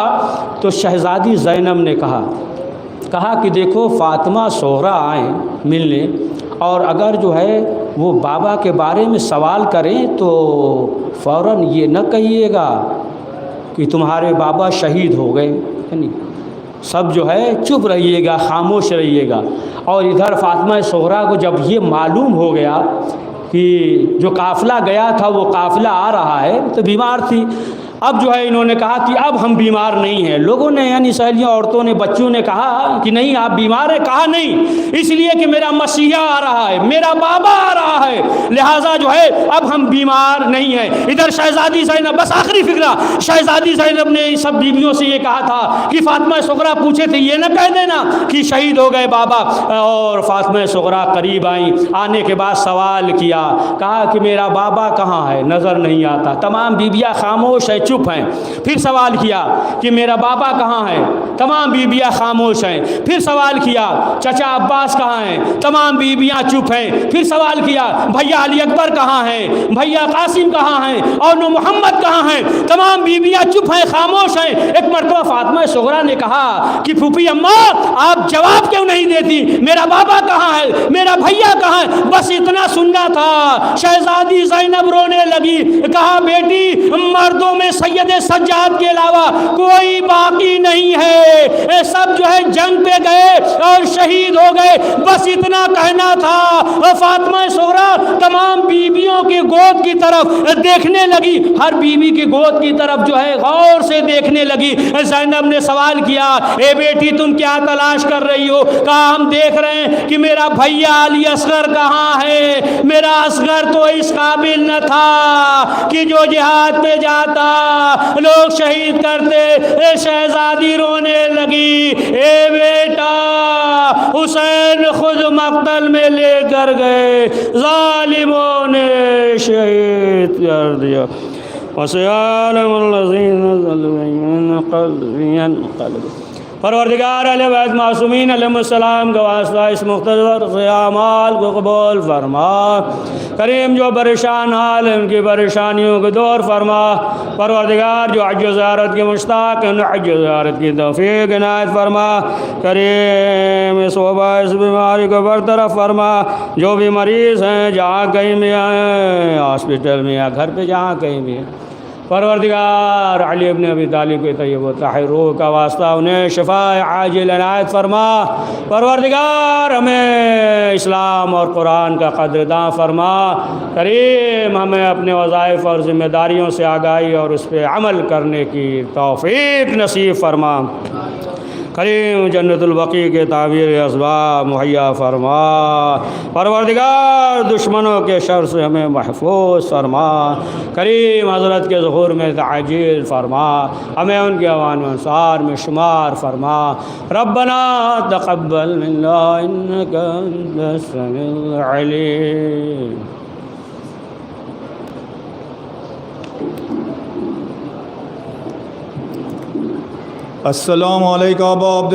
تو شہزادی زینب نے کہا کہ دیکھو فاطمہ صغریٰ آئیں ملنے، اور اگر جو ہے وہ بابا کے بارے میں سوال کریں تو فوراً یہ نہ کہیے گا کہ تمہارے بابا شہید ہو گئے، یعنی سب جو ہے چپ رہیے گا، خاموش رہیے گا۔ اور ادھر فاطمہ صغریٰ کو جب یہ معلوم ہو گیا کہ جو قافلہ گیا تھا وہ قافلہ آ رہا ہے، تو بیمار تھی، اب جو ہے انہوں نے کہا کہ اب ہم بیمار نہیں ہیں۔ لوگوں نے یعنی سہیلیوں، عورتوں نے، بچوں نے کہا کہ نہیں آپ بیمار ہیں، کہا نہیں، اس لیے کہ میرا مسیحا آ رہا ہے، میرا بابا آ رہا ہے، لہٰذا جو ہے اب ہم بیمار نہیں ہیں۔ ادھر شہزادی زینب، بس آخری فکرہ، شہزادی زینب نے سب بیویوں سے یہ کہا تھا کہ فاطمہ صغریٰ پوچھے تھے یہ نہ کہہ دینا کہ شہید ہو گئے بابا۔ اور فاطمہ صغریٰ قریب آئیں، آنے کے بعد سوال کیا، کہا کہ میرا بابا کہاں ہے، نظر نہیں آتا۔ تمام بیویاں خاموش ہیں، چپ ہیں۔ پھر سوال کیا کہ میرا بابا کہاں ہے، تمام بیویاں خاموش ہیں۔ پھر سوال کیا چچا عباس کہاں ہیں، تمام بیویاں چپ ہیں۔ پھر سوال کیا بھیا علی اکبر کہاں ہیں، بھیا قاسم کہاں ہیں، اور نو محمد کہاں ہیں، تمام بیویاں چپ ہیں، خاموش ہیں۔ ایک مرتبہ فاطمہ صغریٰ نے کہا کہ پھوپھی اماں آپ جواب کیوں نہیں دیتی، میرا بابا کہاں ہے، میرا بھیا کہاں ہے، بس اتنا سننا تھا۔ شہزادی زینب رونے لگی، کہا بیٹی مردوں میں سید سجاد کے علاوہ کوئی باقی نہیں ہے، یہ سب جو ہے جنگ پہ گئے اور شہید ہو گئے۔ بس اتنا کہنا تھا۔ فاطمہ صغریٰ تمام بیویوں کے گود کی طرف دیکھنے لگی، ہر بیوی کی گود کی طرف جو ہے غور سے دیکھنے لگی۔ زینب نے سوال کیا، اے بیٹی تم کیا تلاش کر رہی ہو؟ کہا ہم دیکھ رہے ہیں کہ میرا بھیا علی اصغر کہاں ہے۔ میرا اصغر تو اس قابل نہ تھا کہ جو جہاد پہ جاتا، لوگ شہید کرتے۔ اے شہزادی رونے لگی، اے بیٹا حسین خود مقتل میں لے کر گئے، ظالموں نے شہید کر دیا۔ وَسَيَعْلَمُ الَّذِينَ ظَلَمُوا۔ پروردگار اہل بیت معصومین علیہ السلام کا واسطہ اس مختصر سے اعمال کو قبول فرما۔ کریم جو پریشان حال ان کی پریشانیوں کو دور فرما۔ پروردگار جو حج و زیارت کے مشتاق ہیں، حج و زیارت کی توفیق عنایت فرما۔ کریم اس وبا اس بیماری کو برطرف فرما۔ جو بھی مریض ہیں جہاں کہیں بھی ہیں، ہاسپٹل میں یا گھر پہ جہاں کہیں بھی ہیں، پروردگار علی ابن ابی طالب کے طیب و طاہر روح کا واسطہ انہیں شفاء عاجل عنایت فرما۔ پروردگار ہمیں اسلام اور قرآن کا قدرداں فرما۔ کریم ہمیں اپنے وظائف اور ذمہ داریوں سے آگاہی اور اس پہ عمل کرنے کی توفیق نصیب فرما۔ کریم جنت البقیع کے تعمیر اسباب مہیا فرما۔ پروردگار دشمنوں کے شر سے ہمیں محفوظ فرما۔ کریم حضرت کے ظہور میں تعجیل فرما، ہمیں ان کے اوان و انصار میں شمار فرما۔ ربنا تقبل منا انک انت السمیع العلیم۔ السلام علیکم ابا عبد